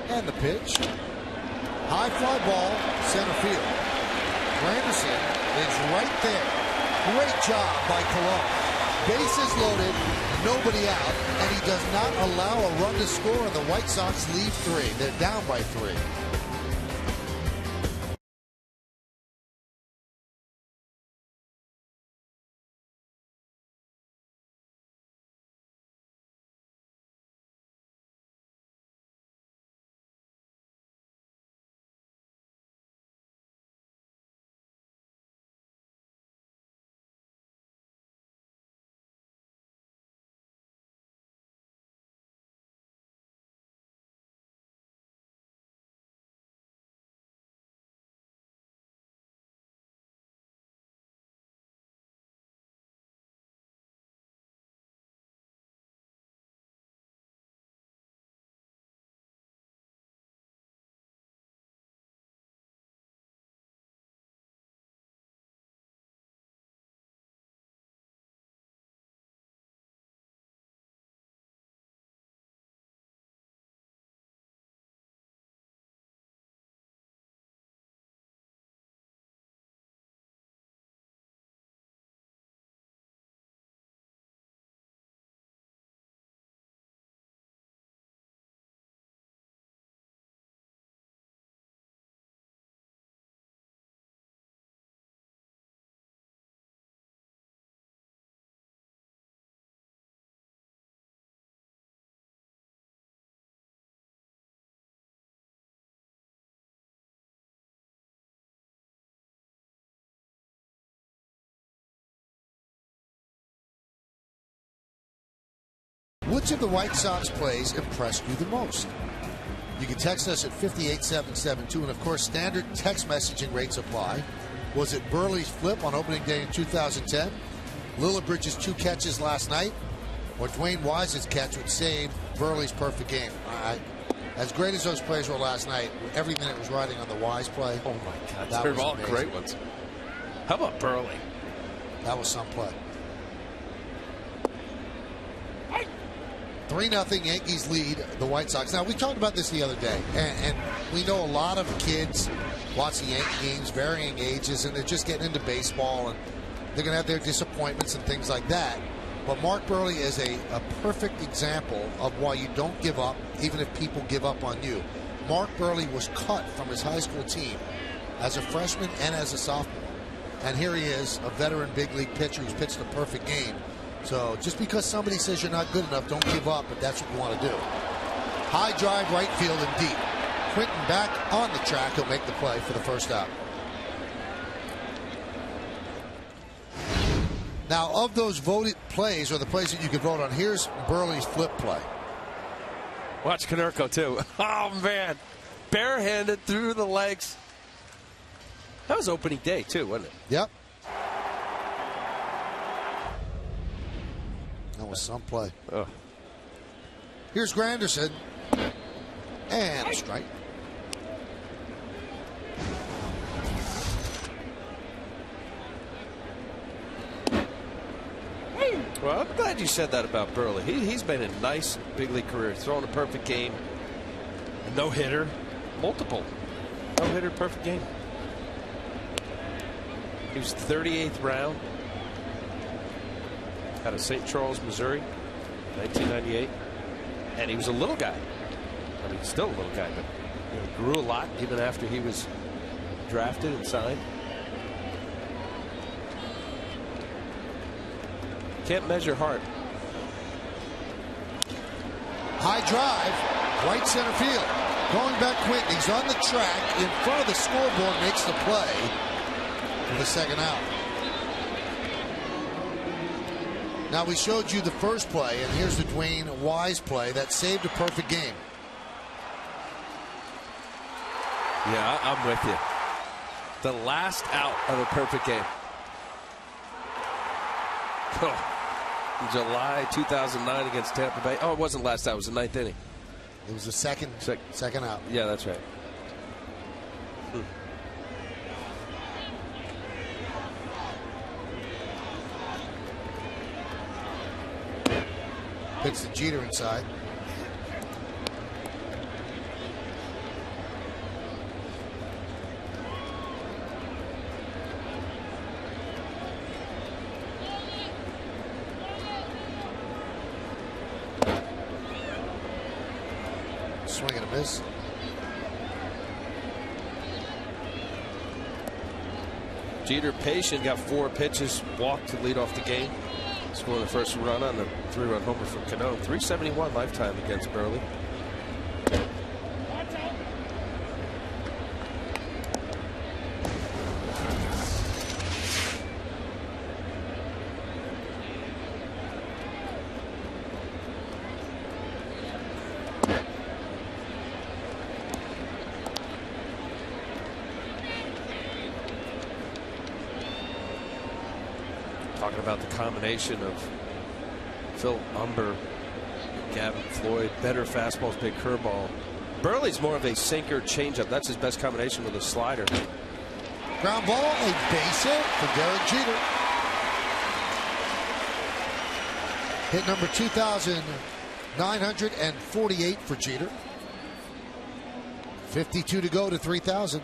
And the pitch. High fly ball, center field. Granderson is right there. Great job by Colon. Bases loaded, nobody out, and he does not allow a run to score, and the White Sox leave 3. They're down by 3. Which of the White Sox plays impressed you the most? You can text us at 58772, and of course, standard text messaging rates apply. Was it Burley's flip on opening day in 2010? Lillibridge's 2 catches last night? Or Dwayne Wise's catch which saved Burley's perfect game? As great as those plays were last night, every minute was riding on the Wise play. Oh my God, that they're was all amazing. great ones. How about Burley? That was some play. 3-0 Yankees lead the White Sox. Now, we talked about this the other day, and we know a lot of kids watch the Yankee games, varying ages, and they're just getting into baseball, and they're going to have their disappointments and things like that. But Mark Burley is a perfect example of why you don't give up, even if people give up on you. Mark Burley was cut from his high school team as a freshman and as a sophomore. And here he is, a veteran big league pitcher who's pitched a perfect game. So just because somebody says you're not good enough, don't give up, but that's what you want to do. High drive, right field and deep. Quinton back on the track. He'll make the play for the first out. Now, of those voted plays, or the plays that you could vote on, here's Burley's flip play. Watch Konerko, too. Oh, man. Barehanded through the legs. That was opening day, too, wasn't it? Yep. That was some play. Oh. Here's Granderson. And a strike. Well, I'm glad you said that about Burley. He's been a nice big league career. Throwing a perfect game. A no-hitter. Multiple. No-hitter, perfect game. He was 38th round out of St. Charles, Missouri, 1998. And he was a little guy. I mean, still a little guy, but grew a lot even after he was drafted and signed. Can't measure heart. High drive, right center field. Going back Quinton, he's on the track in front of the scoreboard, makes the play for the second out. Now we showed you the first play, and here's the Dwayne Wise play that saved a perfect game. Yeah, I'm with you. The last out of a perfect game. Oh, July 2009 against Tampa Bay. Oh, it wasn't last out. It was the ninth inning. It was the second out. Yeah, that's right. Pitch to Jeter inside. Swing and a miss. Jeter patient, got 4 pitches, walked to lead off the game. Scored the first run on the 3-run homer for Cano. 371 lifetime against Burley. Talking about the combination of Phil Umber, Gavin Floyd, better fastballs, big curveball. Burley's more of a sinker changeup. That's his best combination with a slider. Ground ball, a base hit for Derek Jeter. Hit number 2,948 for Jeter. 52 to go to 3,000.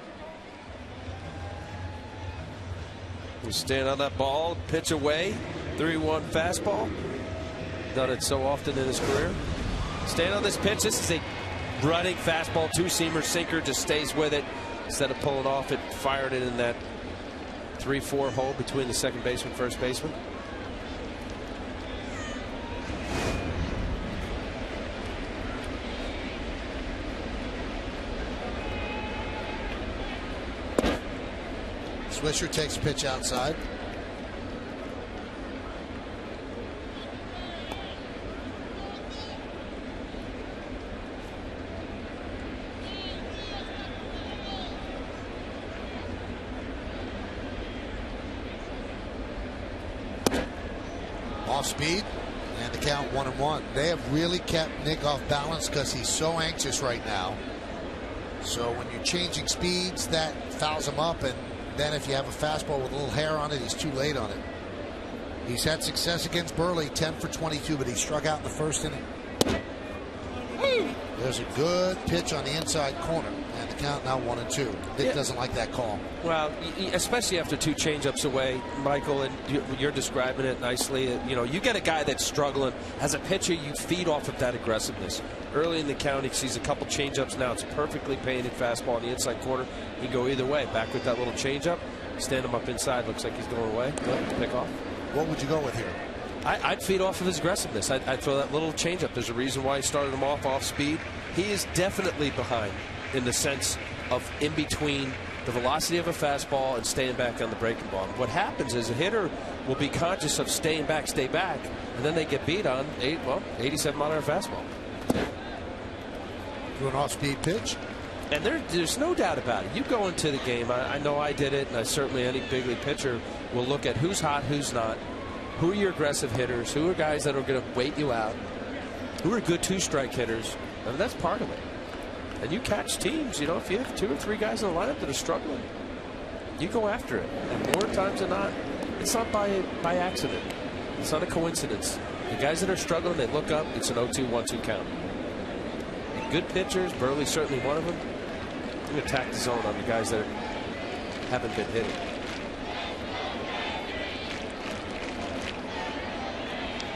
He's staying on that ball, pitch away, 3-1 fastball. Done it so often in his career. Staying on this pitch. This is a running fastball, 2-seamer, sinker, just stays with it. Instead of pulling off it, fired it in that 3-4 hole between the second baseman, first baseman. Swisher takes a pitch outside. Off speed, and the count 1-1. They have really kept Nick off balance because he's so anxious right now. So when you're changing speeds, that fouls him up, and then if you have a fastball with a little hair on it, he's too late on it. He's had success against Burley, 10 for 22, but he struck out in the first inning. There's a good pitch on the inside corner, and the count now 1-2. Nick doesn't like that call. Well, especially after 2 changeups away, Michael, and you're describing it nicely. You know, you get a guy that's struggling. As a pitcher, you feed off of that aggressiveness. Early in the count, he sees a couple changeups. Now it's a perfectly painted fastball on the inside corner. He can go either way. Back with that little changeup, stand him up inside. Looks like he's going away. Pick off. What would you go with here? I'd feed off of his aggressiveness. I'd throw that little changeup. There's a reason why he started him off speed. He is definitely behind in the sense of in between the velocity of a fastball and staying back on the breaking ball. What happens is a hitter will be conscious of stay back, and then they get beat on 87 mile an hour fastball. Do an off-speed pitch. And there's no doubt about it. You go into the game, I know I did it, and certainly any big league pitcher will look at who's hot, who's not, who are your aggressive hitters, who are guys that are going to wait you out, who are good 2-strike hitters. I mean, that's part of it. And you catch teams, you know, if you have 2 or 3 guys in the lineup that are struggling, you go after it. And more times than not, it's not by accident. It's not a coincidence. The guys that are struggling, they look up, it's an 0-2-1-2 count. Good pitchers, Burley's certainly one of them. You attack the zone on the guys that haven't been hitting.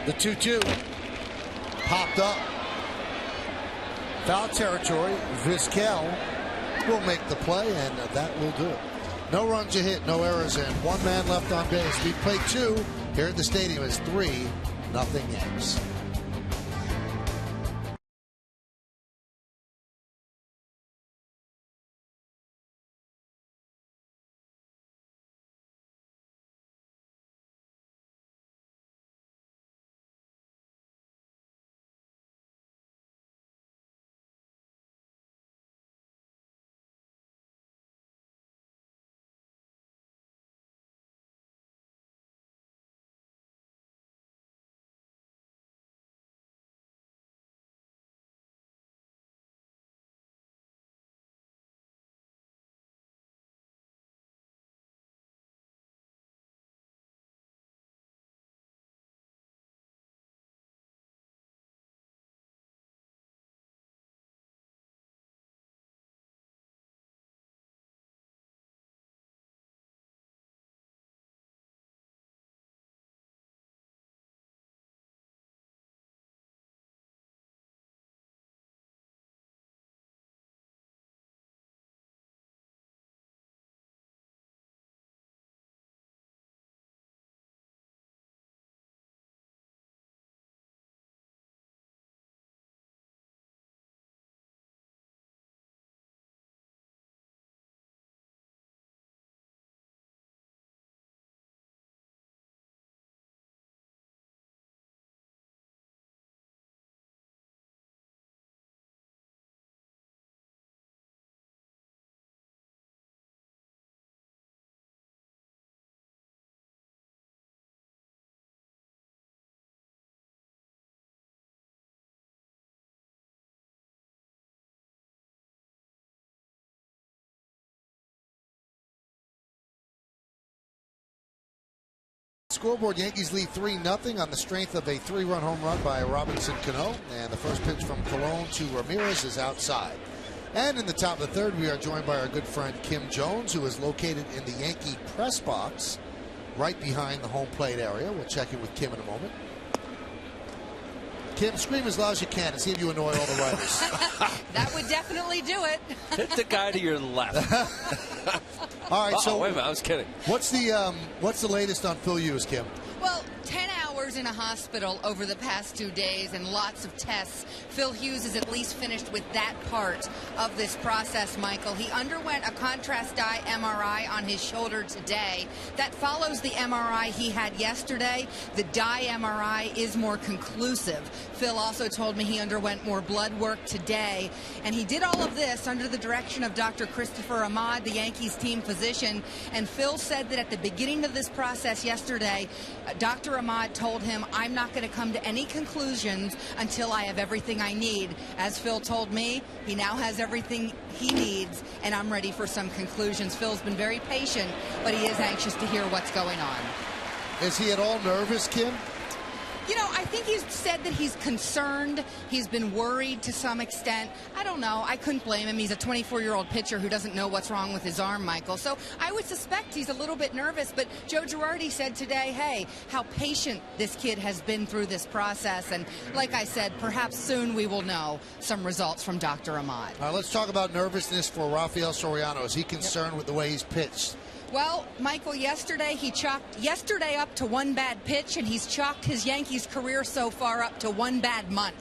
The 2-2 popped up. Foul territory. Vizquel will make the play, and that will do it. No runs a hit, no errors, and 1 man left on base. We played 2 here at the stadium. It's 3-0 Yanks. scoreboard. Yankees lead 3-0 on the strength of a 3-run home run by Robinson Cano. And the first pitch from Colon to Ramirez is outside. And in the top of the third, we are joined by our good friend Kim Jones, who is located in the Yankee press box right behind the home plate area. We'll check in with Kim in a moment. Kim, scream as loud as you can and see if you annoy all the writers. That would definitely do it. Hit the guy to your left. All right, so wait a minute, I was kidding. What's the latest on Phil Hughes, Kim? Well, 10 hours in a hospital over the past 2 days and lots of tests. Phil Hughes is at least finished with that part of this process, Michael. He underwent a contrast dye MRI on his shoulder today. That follows the MRI he had yesterday. The dye MRI is more conclusive. Phil also told me he underwent more blood work today. And he did all of this under the direction of Dr. Christopher Ahmad, the Yankees team physician. And Phil said that at the beginning of this process yesterday, Dr. Ahmad told him, I'm not going to come to any conclusions until I have everything I need. As Phil told me, he now has everything he needs, and I'm ready for some conclusions. Phil's been very patient, but he is anxious to hear what's going on. Is he at all nervous, Kim? You know, I think he's said that he's concerned. He's been worried to some extent. I don't know. I couldn't blame him. He's a 24-year-old pitcher who doesn't know what's wrong with his arm, Michael. So I would suspect he's a little bit nervous. But Joe Girardi said today, hey, how patient this kid has been through this process. And like I said, perhaps soon we will know some results from Dr. Ahmad. All right, let's talk about nervousness for Rafael Soriano. Is he concerned with the way he's pitched? Well, Michael, yesterday he chalked up to one bad pitch, and he's chalked his Yankees career so far up to one bad month.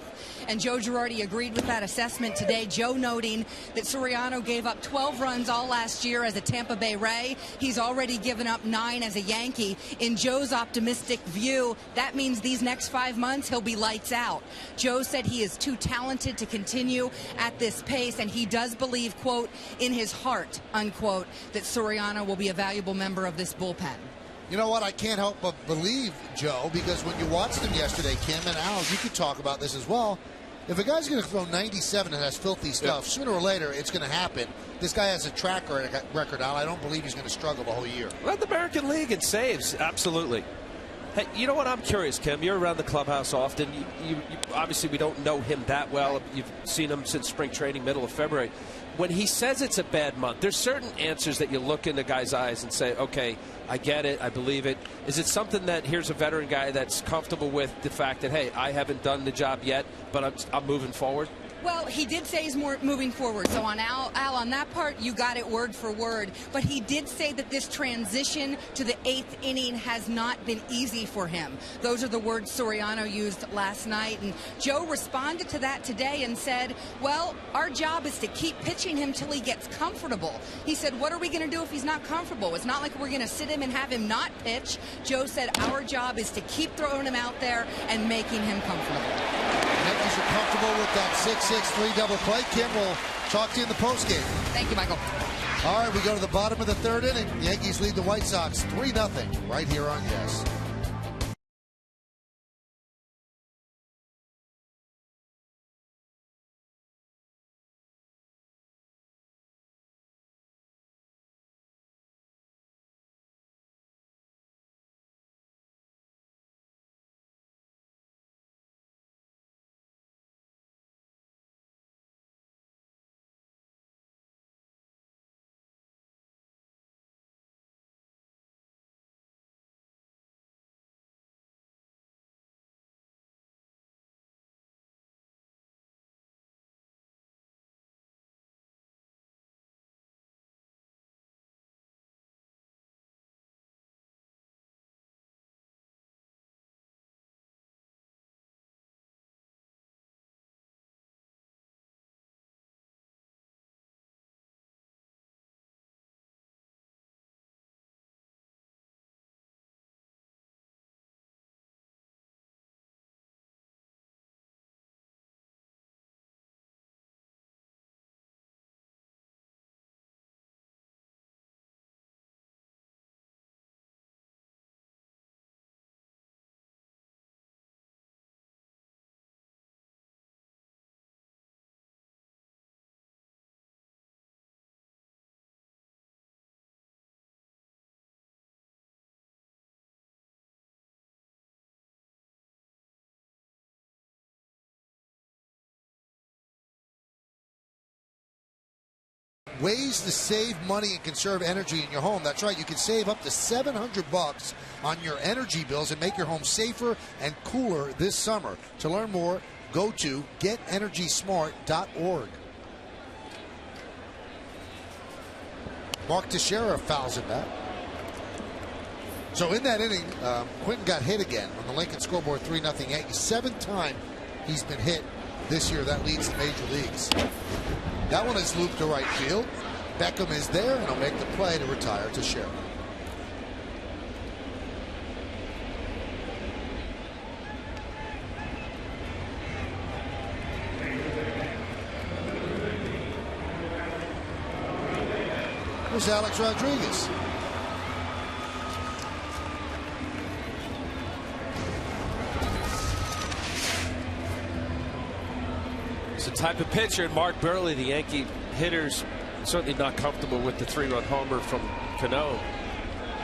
And Joe Girardi agreed with that assessment today. Joe noting that Soriano gave up 12 runs all last year as a Tampa Bay Ray. He's already given up 9 as a Yankee. In Joe's optimistic view, that means these next 5 months he'll be lights out. Joe said he is too talented to continue at this pace, and he does believe, quote, in his heart, unquote, that Soriano will be a valuable member of this bullpen. You know what? I can't help but believe Joe, because when you watched him yesterday, Kim and Al, you could talk about this as well. If a guy's going to throw 97 and has filthy stuff, sooner or later it's going to happen. This guy has a track record, Al. I don't believe he's going to struggle the whole year. Led the American League in saves, absolutely. Hey, you know what? I'm curious, Kim. You're around the clubhouse often. You obviously, we don't know him that well. You've seen him since spring training, middle of February. When he says it's a bad month, there's certain answers that you look in the guy's eyes and say, okay, I get it, I believe it. Is it something that here's a veteran guy that's comfortable with the fact that, hey, I haven't done the job yet, but I'm moving forward? Well, he did say he's more moving forward. So on Al, on that part, you got it word for word. But he did say that this transition to the 8th inning has not been easy for him. Those are the words Soriano used last night. And Joe responded to that today and said, well, our job is to keep pitching him till he gets comfortable. He said, what are we going to do if he's not comfortable? It's not like we're going to sit him and have him not pitch. Joe said, our job is to keep throwing him out there and making him comfortable. Yankees are comfortable with that 6-6-3 double play. Kim will talk to you in the postgame. Thank you, Michael. All right, we go to the bottom of the third inning. Yankees lead the White Sox 3-0 right here on Yes. ways to save money and conserve energy in your home. That's right, you can save up to $700 on your energy bills and make your home safer and cooler this summer. To learn more, go to getenergysmart.org. Mark Teixeira fouls it back. So in that inning, Quinton got hit again on the Lincoln scoreboard, 3-0 Yankees. 7th time he's been hit this year. That leads the major leagues. That one is looped to right field. Beckham is there, and he'll make the play to retire Teixeira. Here's Alex Rodriguez. It's the type of pitcher, and Mark Burley, the Yankee hitters, certainly not comfortable with the 3-run homer from Cano.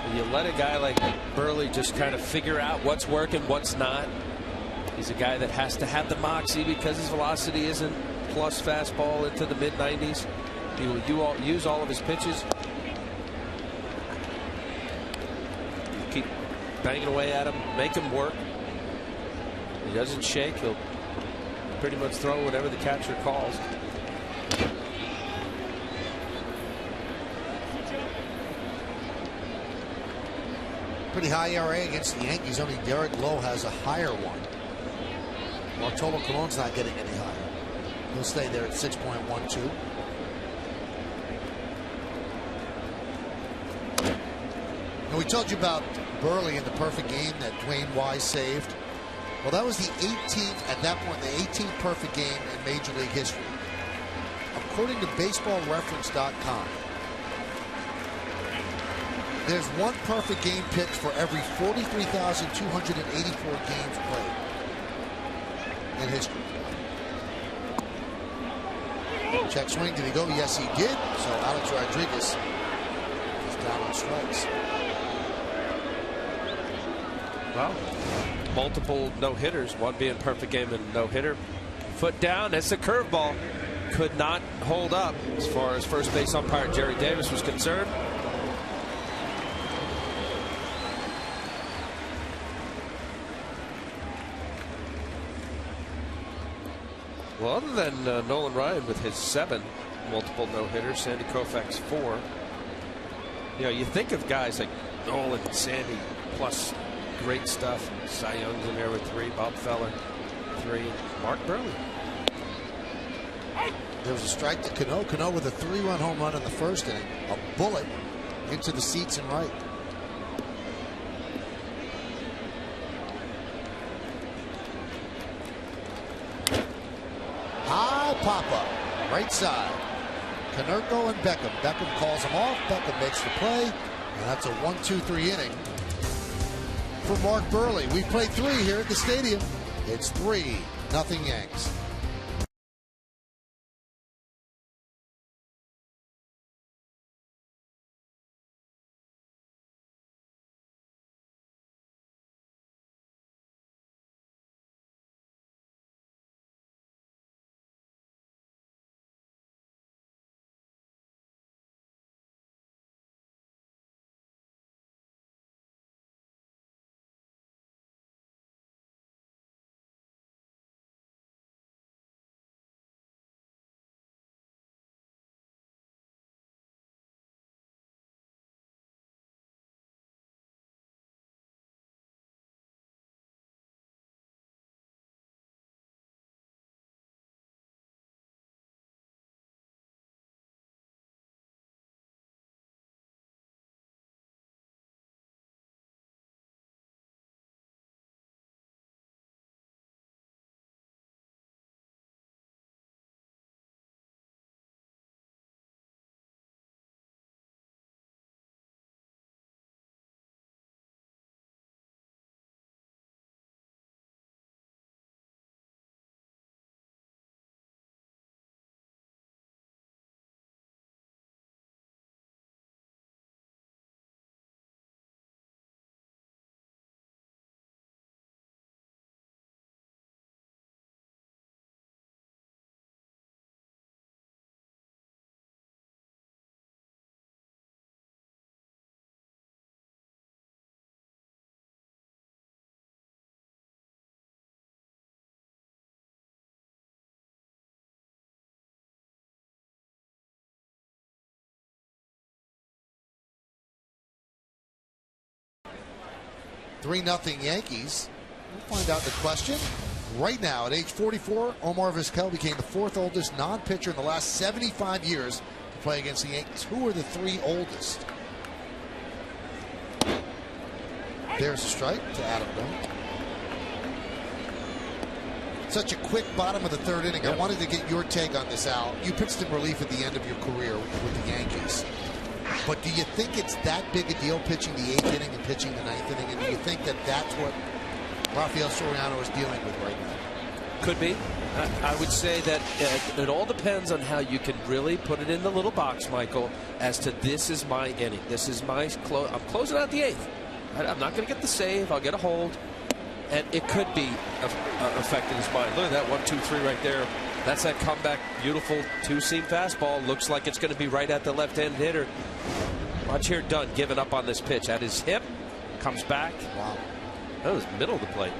And you let a guy like Burley just kind of figure out what's working, what's not. He's a guy that has to have the moxie because his velocity isn't plus fastball into the mid-90s. He will use all of his pitches. Keep banging away at him, make him work. He doesn't shake. He'll pretty much throw whatever the catcher calls. Pretty high ERA against the Yankees. Only Derek Lowe has a higher one. Bartolo Colon's not getting any higher. He'll stay there at 6.12. And we told you about Burley in the perfect game that Dwayne Wise saved. Well, that was the 18th, at that point, the 18th perfect game in Major League history. According to BaseballReference.com, there's one perfect game pitched for every 43,284 games played in history. Check swing, did he go? Yes, he did. So Alex Rodriguez is down on strikes. Well, multiple no-hitters, one being perfect game and no-hitter. Foot down, that's a curveball. Could not hold up as far as first base umpire Jerry Davis was concerned. Well, other than Nolan Ryan with his 7 multiple no-hitters, Sandy Koufax 4. You know, you think of guys like Nolan, Sandy, plus great stuff. Cy Young's in there with 3. Bob Feller, 3. Mark Burley. There was a strike to Cano. Cano with a 3-run home run in the first inning. A bullet into the seats in right. High pop-up. Right side. Konerko and Beckham. Beckham calls him off. Beckham makes the play. And that's a 1-2-3 inning for Mark Burley. We played 3 here at the stadium. It's 3-0 Yanks. 3-0 Yankees. We'll find out the question. Right now, at age 44, Omar Vizquel became the 4th oldest non-pitcher in the last 75 years to play against the Yankees. Who are the 3 oldest? There's a strike to Adam Dunn. Such a quick bottom of the 3rd inning. Yep. I wanted to get your take on this, Al. You pitched in relief at the end of your career with the Yankees. But do you think it's that big a deal pitching the 8th inning and pitching the 9th inning? And do you think that that's what Rafael Soriano is dealing with right now? Could be. I would say that it all depends on how you can really put it in the little box, Michael, as to this is my inning. This is my I'm closing out the 8th. I'm not going to get the save. I'll get a hold. And it could be affecting his mind. Look at that 1, 2, 3 right there. That's that comeback, beautiful 2-seam fastball. Looks like it's going to be right at the left-handed hitter. Watch here, Dunn giving up on this pitch at his hip. Comes back. Wow. That was middle of the plate.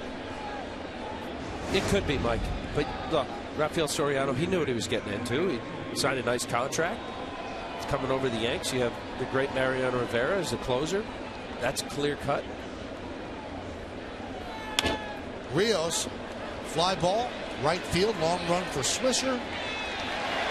It could be, Mike. But look, Rafael Soriano, he knew what he was getting into. He signed a nice contract. It's coming over the Yanks. You have the great Mariano Rivera as the closer. That's clear cut. Rios, fly ball, right field, long run for Swisher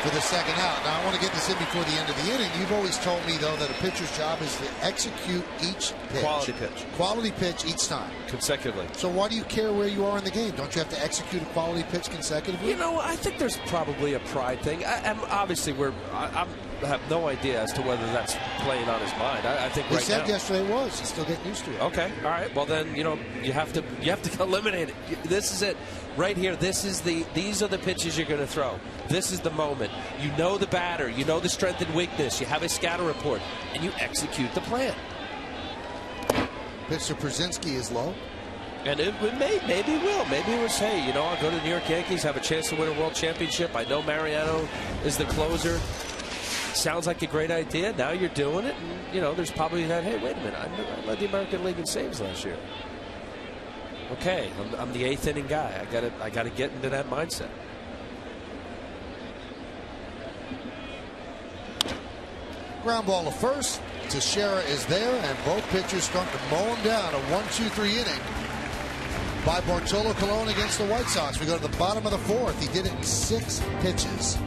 for the 2nd out. Now, I want to get this in before the end of the inning. You've always told me, though, that a pitcher's job is to execute each pitch. Quality pitch. Quality pitch each time. Consecutively. So why do you care where you are in the game? Don't you have to execute a quality pitch consecutively? You know, I think there's probably a pride thing. Obviously, I have no idea as to whether that's playing on his mind. I think he right said now, yesterday it was. He's still getting used to it. Okay, all right. Well, then you have to eliminate it. This is it, right here. These are the pitches you're going to throw. This is the moment. You know the batter. You know the strength and weakness. You have a scatter report, and you execute the plan. Pitch to Przinsky is low. And maybe will. Maybe it was, hey, I'll go to the New York Yankees, have a chance to win a world championship. I know Mariano is the closer. Sounds like a great idea. Now you're doing it. And, there's probably that, hey, wait a minute. I led the American League in saves last year. Okay, I'm the 8th inning guy. I gotta get into that mindset. Ground ball to first. Teixeira is there, and both pitchers start to mow him down. A 1-2-3 inning by Bartolo Colon against the White Sox. We go to the bottom of the 4th. He did it in 6 pitches.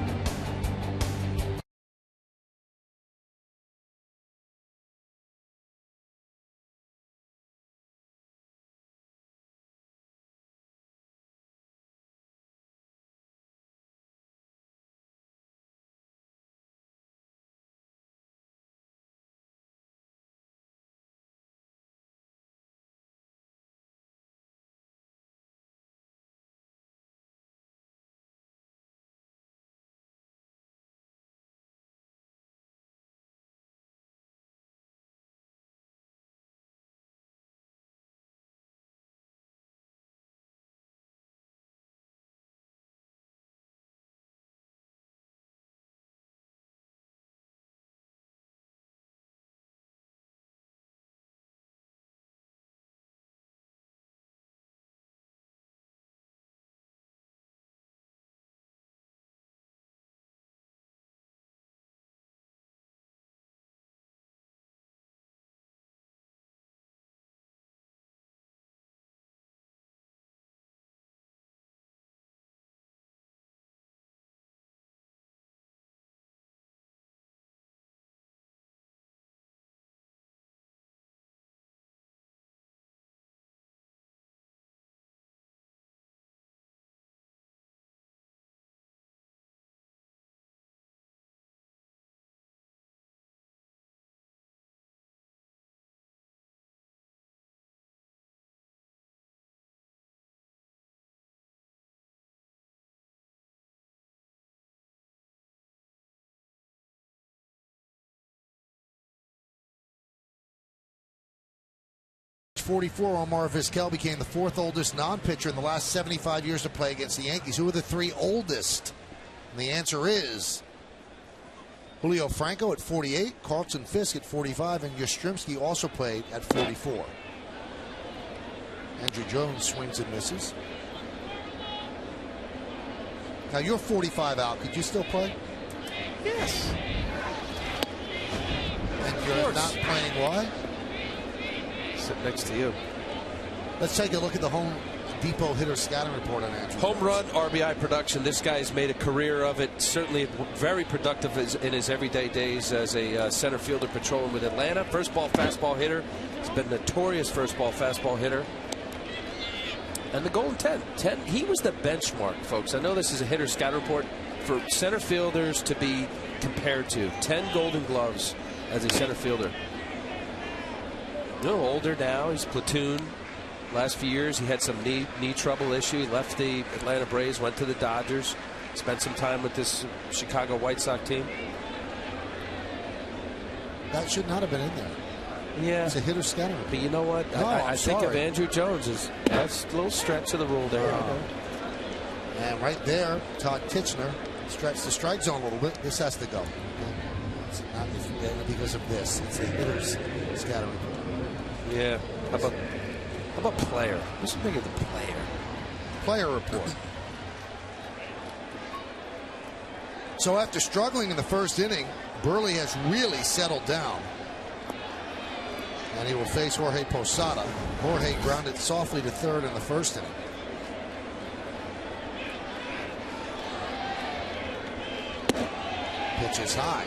'44, Omar Vizquel became the 4th oldest non-pitcher in the last 75 years to play against the Yankees. Who are the 3 oldest? And the answer is Julio Franco at 48, Carlton Fisk at 45, and Yastrzemski also played at 44. Andrew Jones swings and misses. Now you're 45 out. Could you still play? Yes. And you're not playing why? Sit next to you. Let's take a look at the Home Depot hitter scouting report on Andrew. Home run, RBI production. This guy's made a career of it. Certainly very productive in his everyday days as a center fielder patrolling with Atlanta. First ball, fastball hitter. He's been notorious first ball, fastball hitter. And the golden 10. He was the benchmark, folks. I know this is a hitter scouting report for center fielders to be compared to. 10 golden gloves as a center fielder. A little older now. He's platoon. Last few years, he had some knee trouble issue. He left the Atlanta Braves, went to the Dodgers, spent some time with this Chicago White Sox team. That should not have been in there. Yeah. It's a hitter scouting. But you know what? No, I think of Andrew Jones as that's a little stretch of the rule there. And right there, Todd Tichenor stretched the strike zone a little bit. This has to go. It's not because of this. It's the hitters scouting report. Yeah. How about player? What's the big of the player? Player report. So after struggling in the first inning, Burley has really settled down. And he will face Jorge Posada. Jorge grounded softly to third in the first inning. Pitch is high.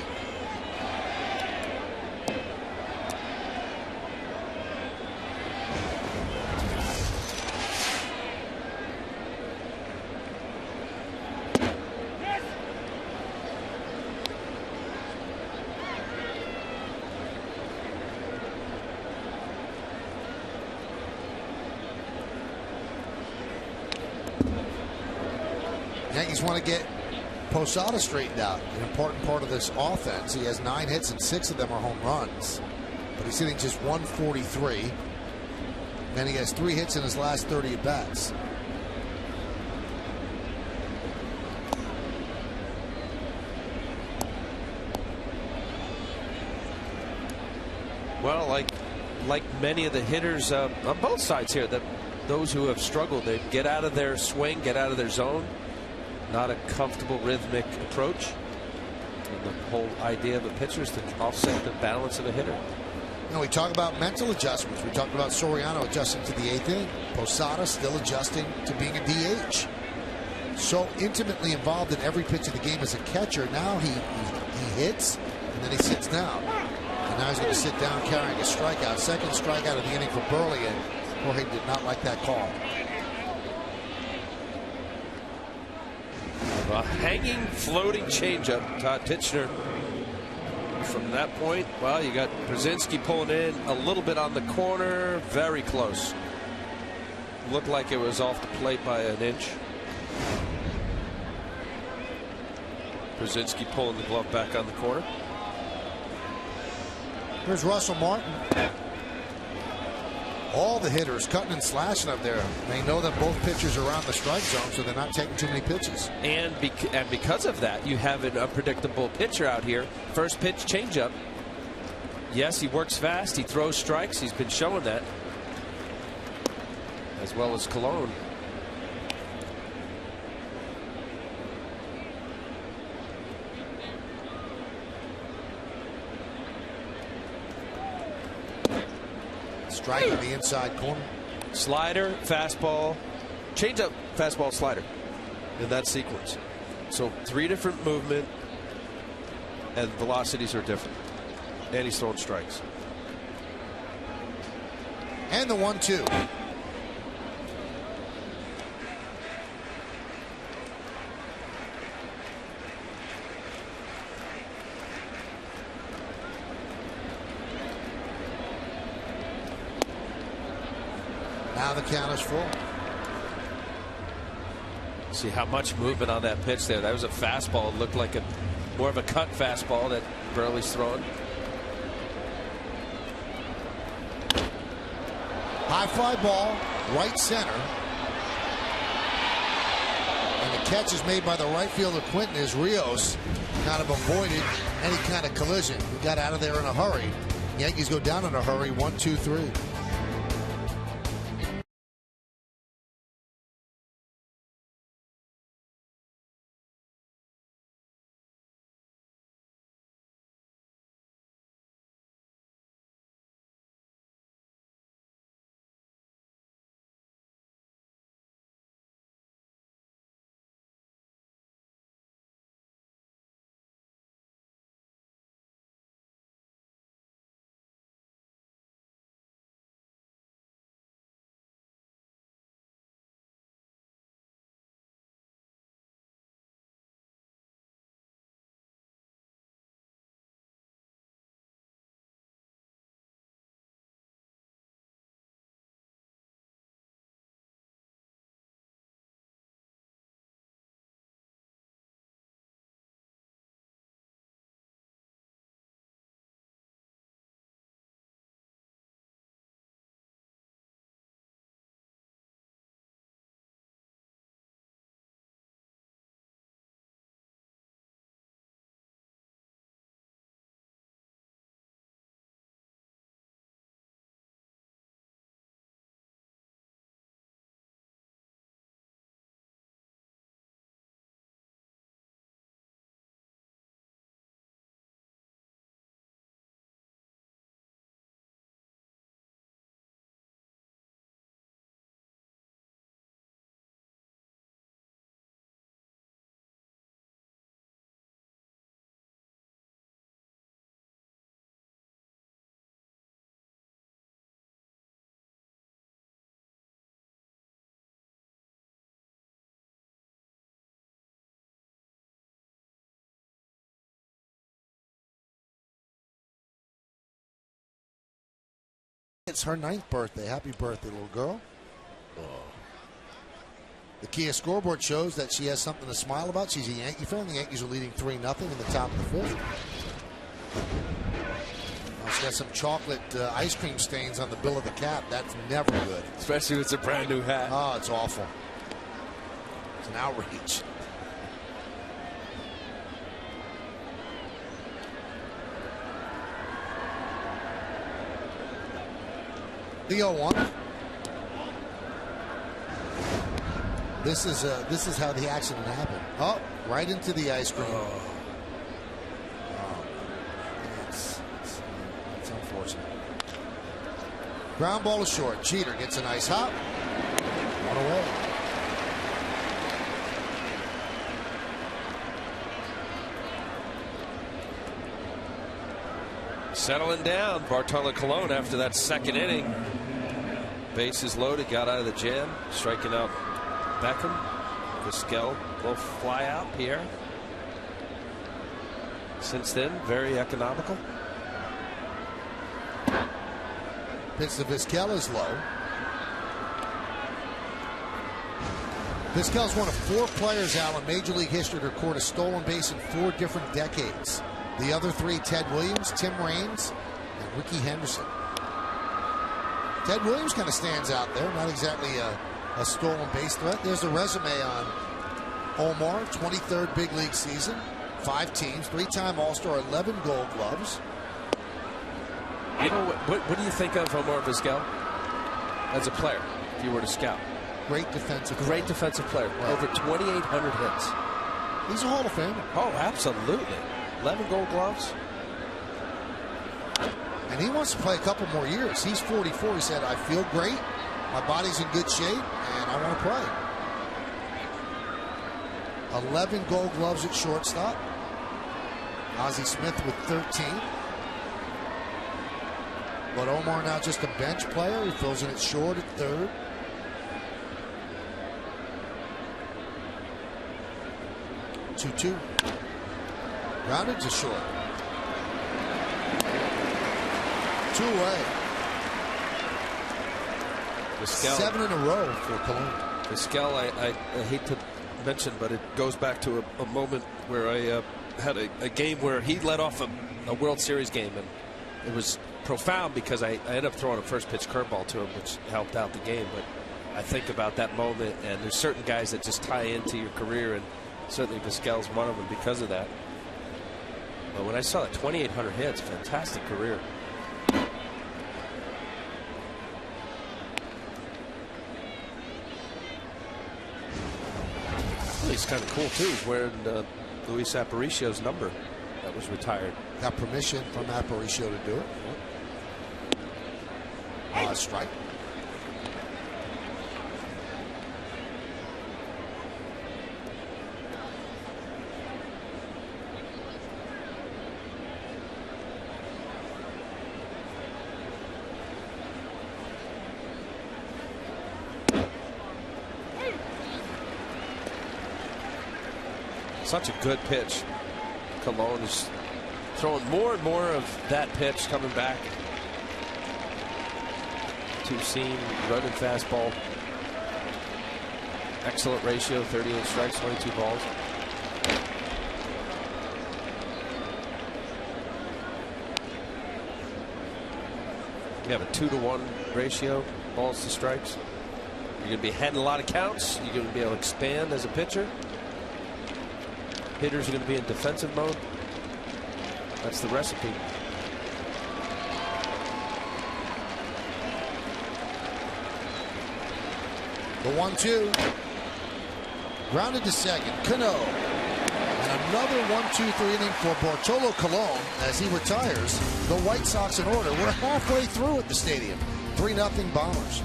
Yankees want to get Posada straightened out. An important part of this offense. He has 9 hits and 6 of them are home runs. But he's hitting just 143. And he has 3 hits in his last 30 at bats. Well, like many of the hitters on both sides here, those who have struggled, they get out of their swing, get out of their zone. Not a comfortable rhythmic approach. And the whole idea of a pitcher is to offset the balance of a hitter. You know, we talk about mental adjustments. We talked about Soriano adjusting to the 8th inning. Posada still adjusting to being a DH. So intimately involved in every pitch of the game as a catcher. Now he hits and then he sits down. And now he's going to sit down carrying a strikeout. Second strikeout of the inning for Burley, and Jorge did not like that call. A hanging, floating changeup. Todd Tichenor. From that point, well, you got Brzezinski pulling in a little bit on the corner, very close. Looked like it was off the plate by an inch. Brzezinski pulling the glove back on the corner. Here's Russell Martin. All the hitters cutting and slashing up there. They know that both pitchers are around the strike zone, so they're not taking too many pitches. And because of that, you have an unpredictable pitcher out here. First pitch changeup. Yes, he works fast. He throws strikes. He's been showing that. As well as Cologne. Strike on the inside corner. Slider, fastball, changeup, fastball, slider in that sequence. So 3 different movement and velocities are different. And he's throwing strikes. And the 1-2. Now the count is full. See how much movement on that pitch there. That was a fastball. It looked like more of a cut fastball that Burley's throwing. High fly ball, right center. And the catch is made by the right fielder Quinton as Rios kind of avoided any kind of collision. He got out of there in a hurry. Yankees go down in a hurry, 1-2-3. It's her 9th birthday. Happy birthday, little girl. The Kia scoreboard shows that she has something to smile about. She's a Yankee fan. The Yankees are leading 3-0 in the top of the 5th. She got some chocolate ice cream stains on the bill of the cap. That's never good. Especially if it's a brand new hat. Oh, it's awful. It's an outrage. The 0-1. This is how the accident happened. Oh, right into the ice cream. It's unfortunate. Ground ball is short. Jeter gets a nice hop. One away. Settling down, Bartolo Colon after that 2nd inning. Bases loaded, got out of the jam, striking out Beckham. Vizquel will fly out. Pierre. Since then, very economical. Pitch to Vizquel is low. Vizquel's one of 4 players, Al, in Major League history to record a stolen base in 4 different decades. The other 3, Ted Williams, Tim Raines, and Ricky Henderson. Ted Williams kind of stands out there. Not exactly a stolen base threat. There's a resume on Omar. 23rd big league season. 5 teams. 3-time All-Star. 11 Gold Gloves. You know, what do you think of Omar Vizquel as a player, if you were to scout? Great defensive player. Great defensive player. Right. Over 2,800 hits. He's a Hall of Famer. Oh, absolutely. 11 Gold Gloves. And he wants to play a couple more years. He's 44. He said, I feel great. My body's in good shape, and I want to play. 11 Gold Gloves at shortstop. Ozzie Smith with 13. But Omar now just a bench player. He fills in at short at 3rd. Two. Grounded to short. 2 away. Vizquel. 7 in a row for Colon. Vizquel, I hate to mention, but it goes back to a moment where I had a game where he led off a World Series game, and it was profound because I ended up throwing a first pitch curveball to him, which helped out the game. But I think about that moment, and there's certain guys that just tie into your career, and certainly Vizquel's one of them because of that. But when I saw that 2,800 hits, fantastic career. He's kind of cool too. He's wearing Luis Aparicio's number that was retired. Got permission from Aparicio to do it. Strike. Such a good pitch. Colon is throwing more and more of that pitch coming back. 2-seam, running fastball. Excellent ratio, 38 strikes, 22 balls. You have a 2-to-1 ratio, balls to strikes. You're going to be heading a lot of counts. You're going to be able to expand as a pitcher. Hitters are going to be in defensive mode. That's the recipe. The 1-2. Grounded to second. Cano. And another 1-2-3 inning for Bartolo Colon as he retires. The White Sox in order. We're halfway through at the stadium. 3-0 Bombers.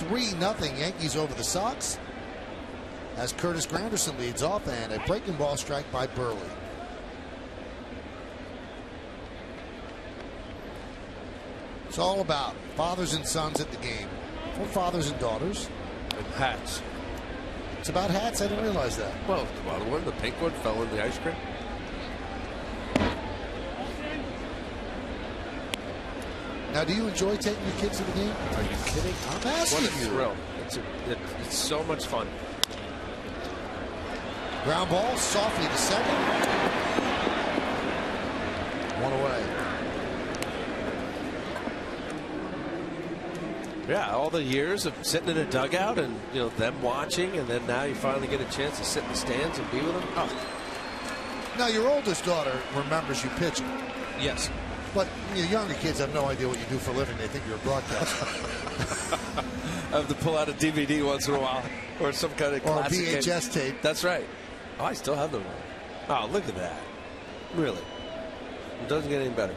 3-0 Yankees over the Sox as Curtis Granderson leads off, and a breaking ball strike by Burley. It's all about fathers and sons at the game, for fathers and daughters. And hats. It's about hats? I didn't realize that. Well, the pink one fell in the ice cream. Now, do you enjoy taking your kids to the game? Are you kidding? I'm asking you. What a thrill. It's so much fun. Ground ball softly to second. One away. Yeah, all the years of sitting in a dugout and them watching, and then now you finally get a chance to sit in the stands and be with them. Oh. Now your oldest daughter remembers you pitching. Yes. But your younger kids have no idea what you do for a living. They think you're a broadcaster. I have to pull out a DVD once in a while, or some kind of classic or a VHS tape. That's right. Oh, I still have them. Oh, look at that. Really. It doesn't get any better.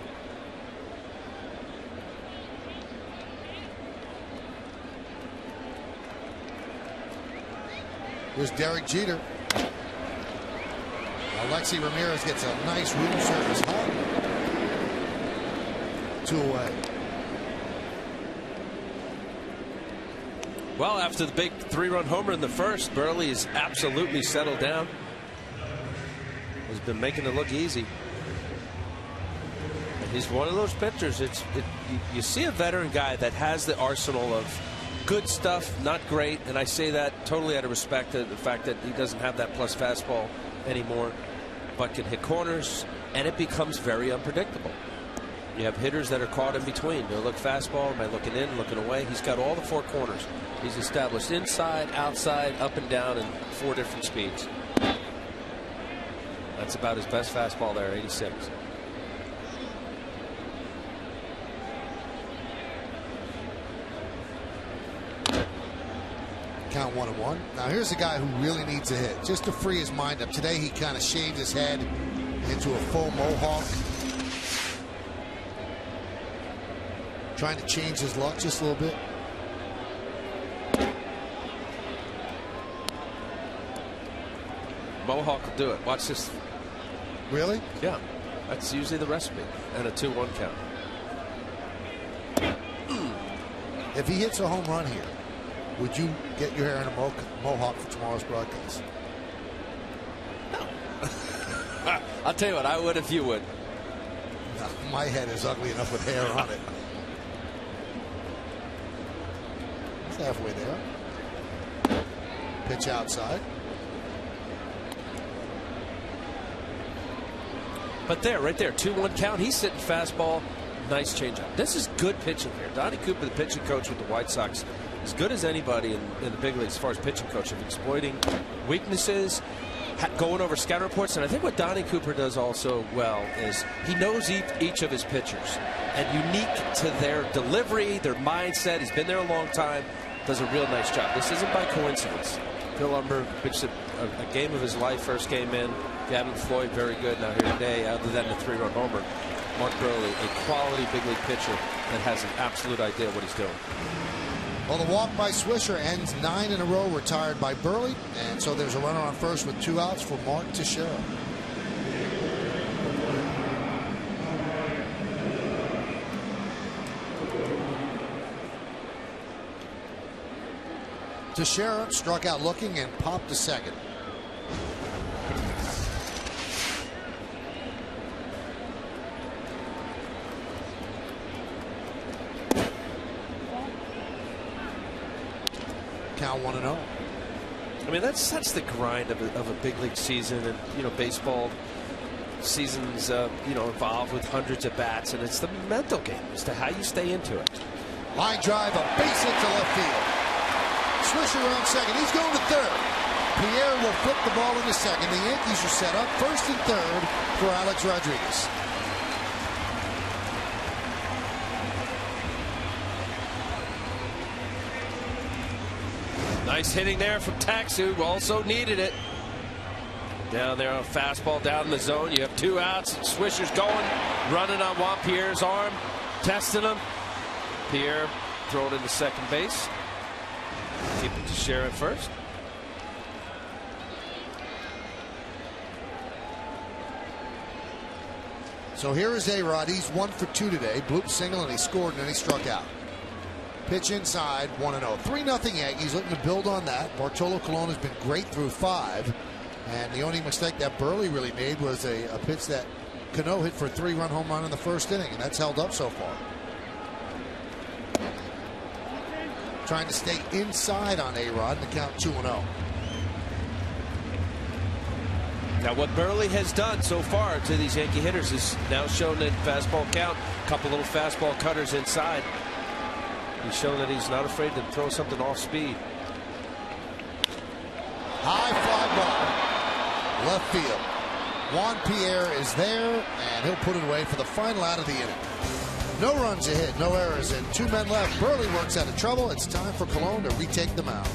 Here's Derek Jeter. Alexi Ramirez gets a nice room service hug. 2 away. Well, after the big 3-run homer in the first, Burley is absolutely settled down. He's been making it look easy. And he's one of those pitchers. You see a veteran guy that has the arsenal of good stuff, not great, and I say that totally out of respect to the fact that he doesn't have that plus fastball anymore, but can hit corners, and it becomes very unpredictable. You have hitters that are caught in between. They'll look fastball, am I looking in, looking away? He's got all the 4 corners. He's established inside, outside, up and down in 4 different speeds. That's about his best fastball there, 86. Count 1-1. Now here's a guy who really needs a hit just to free his mind up. Today he kind of shaved his head into a full mohawk, trying to change his luck just a little bit. Mohawk will do it. Watch this. Really? Yeah. That's usually the recipe. And a 2-1 count. If he hits a home run here, would you get your hair in a mohawk for tomorrow's broadcast? No. I'll tell you what, I would if you would. No, my head is ugly enough with hair on it. It's halfway there. Pitch outside. But there, right there, 2-1 count. He's sitting fastball. Nice changeup. This is good pitching here. Donnie Cooper, the pitching coach with the White Sox, as good as anybody in the big leagues as far as pitching coaching, exploiting weaknesses, going over scout reports. And I think what Donnie Cooper does also well is he knows each of his pitchers, and unique to their delivery, their mindset. He's been there a long time. Does a real nice job. This isn't by coincidence. Phil Umber pitched a game of his life, first game in. Gavin Floyd, very good. Now here today, other than the 3-run homer, Mark Burley, a quality big league pitcher that has an absolute idea what he's doing. Well, the walk by Swisher ends 9 in a row retired by Burley, and so there's a runner on first with 2 outs for Mark Teixeira. Teixeira struck out looking and popped to second. Count 1-0. I mean, that's the grind of a big league season, and baseball seasons involved with hundreds of bats, and it's the mental game as to how you stay into it. Line drive, a base hit to left field. Swisher on second. He's going to third. Pierre will flip the ball into second. The Yankees are set up first and third for Alex Rodriguez. Nice hitting there from Taxu, who also needed it. Down there on fastball, down in the zone. You have 2 outs. Swisher's going, running on Juan Pierre's arm, testing him. Pierre thrown into second base. Keep it to Share at first. So here is A-Rod. He's 1 for 2 today. Bloop single, and he scored, and then he struck out. Pitch inside, 1-0. 3-0 Yankees, looking to build on that. Bartolo Colon has been great through 5. And the only mistake that Burley really made was a pitch that Cano hit for a 3-run home run in the first inning, and that's held up so far. Trying to stay inside on A-Rod and the count 2-0. Now, what Burley has done so far to these Yankee hitters is now shown in fastball count. A couple little fastball cutters inside. He's shown that he's not afraid to throw something off speed. High fly ball, left field. Juan Pierre is there, and he'll put it away for the final out of the inning. No runs ahead, no errors, and 2 men left. Burley works out of trouble. It's time for Colon to retake the mound.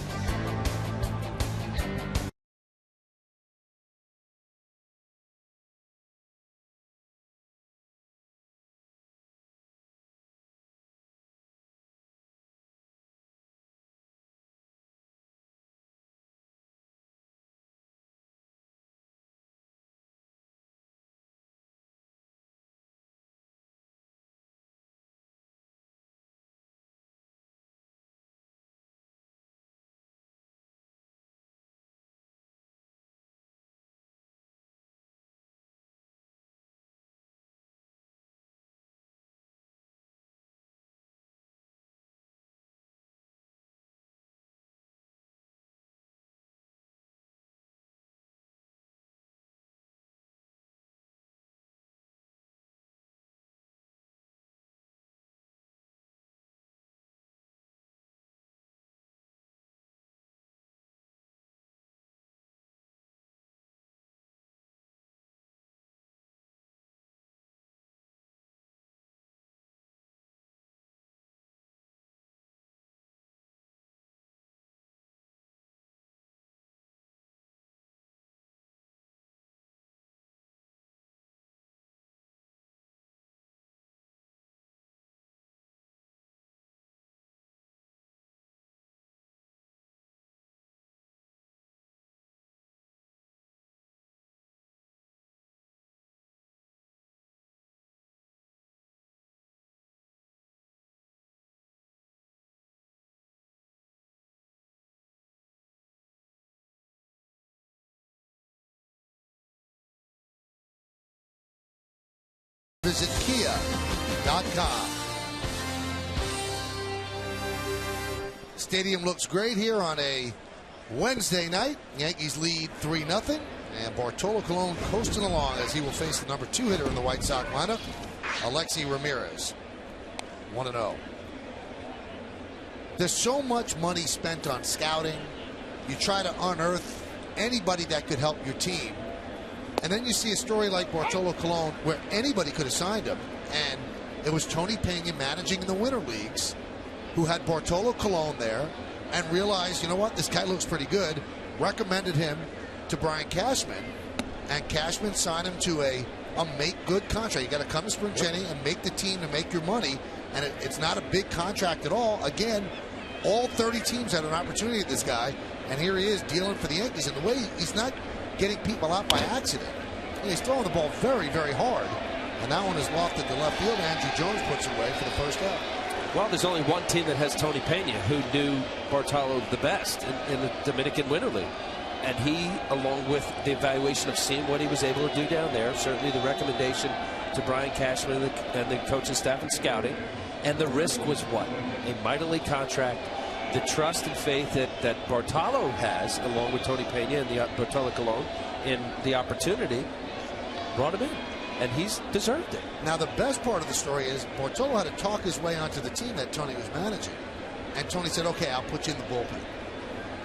Visit Kia.com. Stadium looks great here on a Wednesday night. Yankees lead 3-0. And Bartolo Colon coasting along as he will face the number 2 hitter in the White Sox lineup, Alexi Ramirez. 1-0. There's so much money spent on scouting. You try to unearth anybody that could help your team. And then you see a story like Bartolo Colon where anybody could have signed him. And it was Tony Pena managing in the winter leagues who had Bartolo Colon there and realized, you know what, this guy looks pretty good. Recommended him to Brian Cashman. And Cashman signed him to a make good contract. You got to come to spring training and make the team to make your money. And it's not a big contract at all. Again, all 30 teams had an opportunity at this guy. And here he is dealing for the Yankees. And the way he's not getting people out by accident. He's throwing the ball very, very hard. And that one is lofted to left field. Andrew Jones puts it away for the first out. Well, there's only one team that has Tony Pena who knew Bartolo the best in the Dominican Winter League. And he, along with the evaluation of seeing what he was able to do down there, certainly the recommendation to Brian Cashman and the coaching staff and scouting, and the risk was what? A minor league contract. The trust and faith that Bartolo has, along with Tony Pena and the Bartolo Colon, in the opportunity, brought him in. And he's deserved it. Now, the best part of the story is Bartolo had to talk his way onto the team that Tony was managing. And Tony said, okay, I'll put you in the bullpen.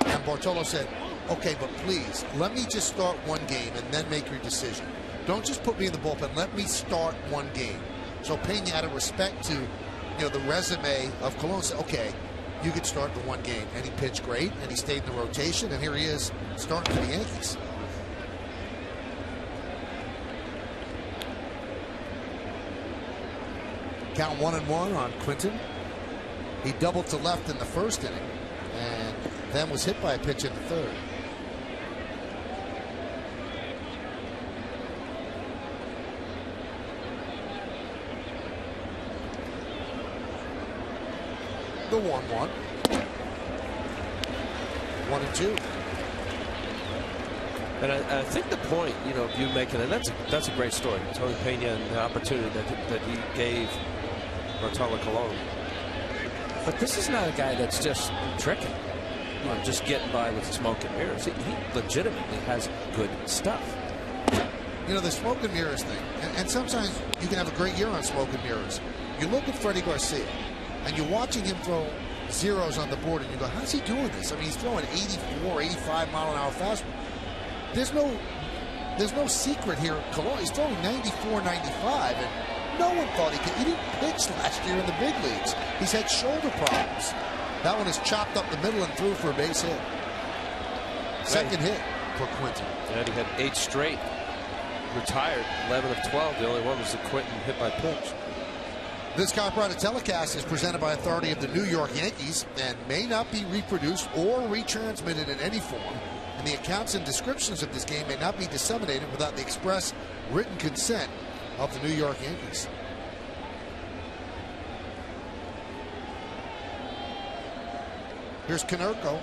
And Bartolo said, okay, but please, let me just start one game and then make your decision. Don't just put me in the bullpen. Let me start one game. So Pena, out of respect to the resume of Colon, said, okay, you could start the one game. And he pitched great, and he stayed in the rotation, and here he is starting for the Yankees. Count 1-1 on Quinton. He doubled to left in the first inning, and then was hit by a pitch in the third. The 1-1. 1-2. And I think the point, you know, you making, and that's a great story. Tony Pena and the opportunity that he gave Bartolo Colon. But this is not a guy that's just tricking, you know, just getting by with smoke and mirrors. He legitimately has good stuff. You know, the smoke and mirrors thing, and sometimes you can have a great year on smoke and mirrors. You look at Freddie Garcia, and you're watching him throw zeros on the board, and you go, how's he doing this? I mean, he's throwing 84, 85 mile an hour fastball. There's no secret here. Colon, he's throwing 94, 95, and no one thought he could. He didn't pitch last year in the big leagues. He's had shoulder problems. That one is chopped up the middle and through for a base hit. Second hit for Quinton. And he had 8 straight. Retired 11 of 12. The only one was the Quinton hit by pitch. This copyrighted telecast is presented by authority of the New York Yankees and may not be reproduced or retransmitted in any form. And the accounts and descriptions of this game may not be disseminated without the express written consent of the New York Yankees. Here's Konerko.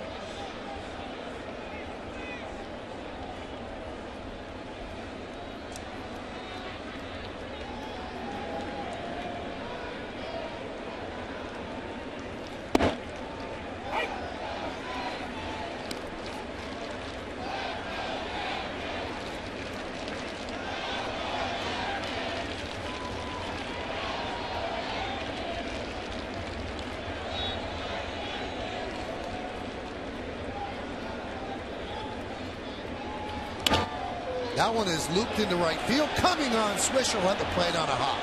That one is looped into right field. Coming on, Swisher will have the plate on a hop.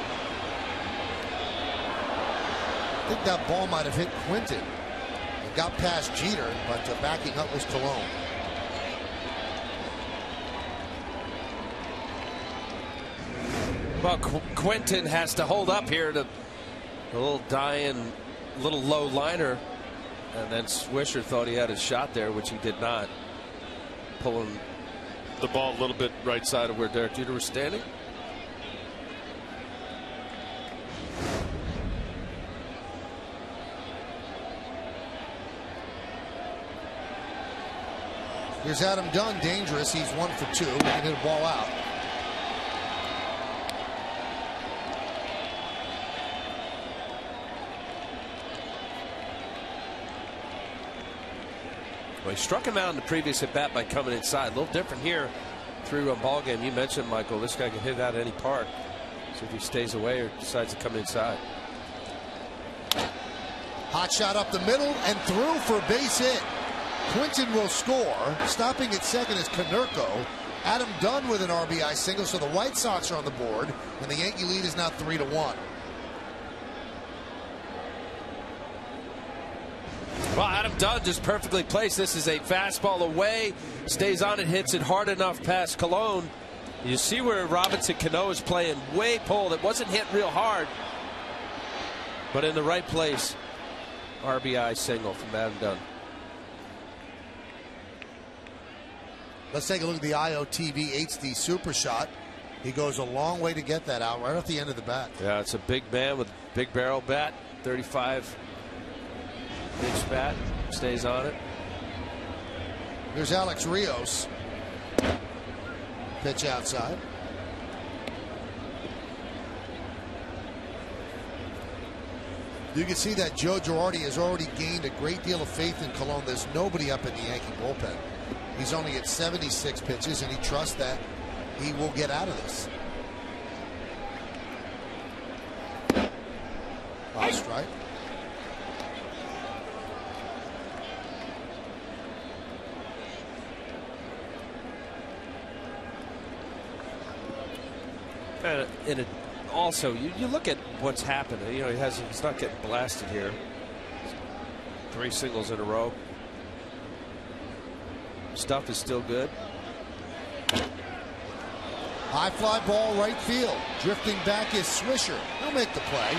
I think that ball might have hit Quinton. It got past Jeter, but backing up was Colon. Well, Quinton has to hold up here to a little dying, little low liner. And then Swisher thought he had his shot there, which he did not. Pulling the ball a little bit right side of where Derek Jeter was standing. Here's Adam Dunn, dangerous. He's 1 for 2. He can hit a ball out. Well, he struck him out in the previous at bat by coming inside. A little different here through a ball game. You mentioned, Michael, this guy can hit out of any park. So if he stays away or decides to come inside. Hot shot up the middle and through for a base hit. Quinton will score. Stopping at second is Konerko. Adam Dunn with an RBI single, so the White Sox are on the board, and the Yankee lead is now 3-1. Well, Adam Dunn just perfectly placed. This is a fastball away. Stays on it, hits it hard enough past Colon. You see where Robinson Cano is playing way pulled. It wasn't hit real hard, but in the right place. RBI single from Adam Dunn. Let's take a look at the IOTV HD Super Shot. He goes a long way to get that out right off the end of the bat. Yeah, it's a big man with big barrel bat, 35-inch bat, stays on it. Here's Alex Rios. Pitch outside. You can see that Joe Girardi has already gained a great deal of faith in Colon. There's nobody up in the Yankee bullpen. He's only at 76 pitches, and he trusts that he will get out of this. Foul strike. And also, you look at what's happened. You know, he's not getting blasted here. 3 singles in a row. Stuff is still good. High fly ball right field. Drifting back is Swisher. He'll make the play.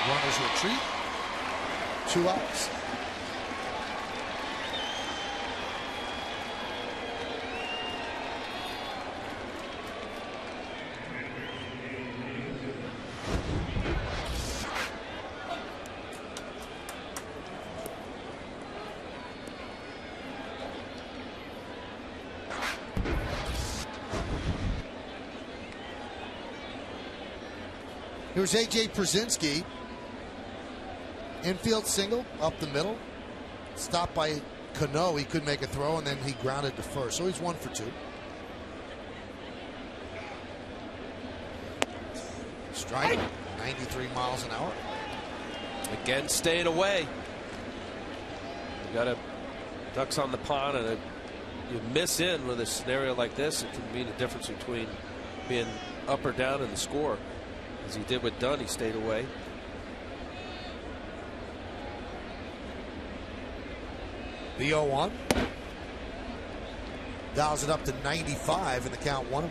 Runners retreat. 2 outs. Here's A.J. Przinsky. Infield single up the middle. Stopped by Cano. He could make a throw, and then he grounded to first. So he's 1 for 2. Strike, 93 miles an hour. Again, staying away. You got ducks on the pond, and you miss in with a scenario like this. It can mean the difference between being up or down in the score. As he did with Dunn, he stayed away. The 0-1. Dials it up to 95 in the count 1-1.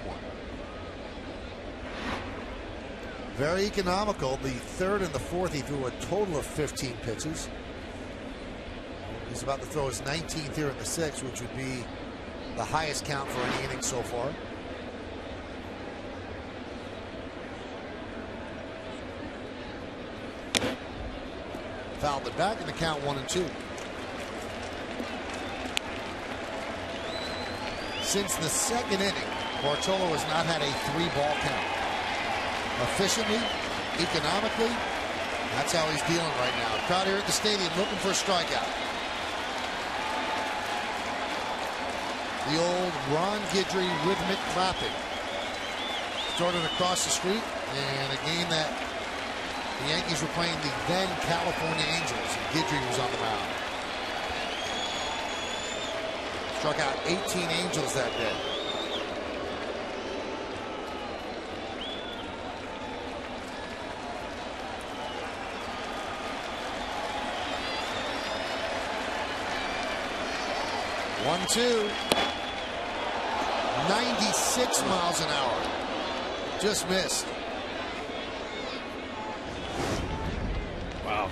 Very economical. The third and the fourth, he threw a total of 15 pitches. He's about to throw his 19th here in the sixth, which would be the highest count for any inning so far. Fouled it back in the count 1-2. Since the second inning, Bartolo has not had a 3-ball count. Efficiently, economically, that's how he's dealing right now. Crowd here at the stadium looking for a strikeout. The old Ron Guidry rhythmic clapping started across the street, and a game that the Yankees were playing the then California Angels, and Guidry was on the mound. Struck out 18 Angels that day. One-two. 96 miles an hour. Just missed. Wow.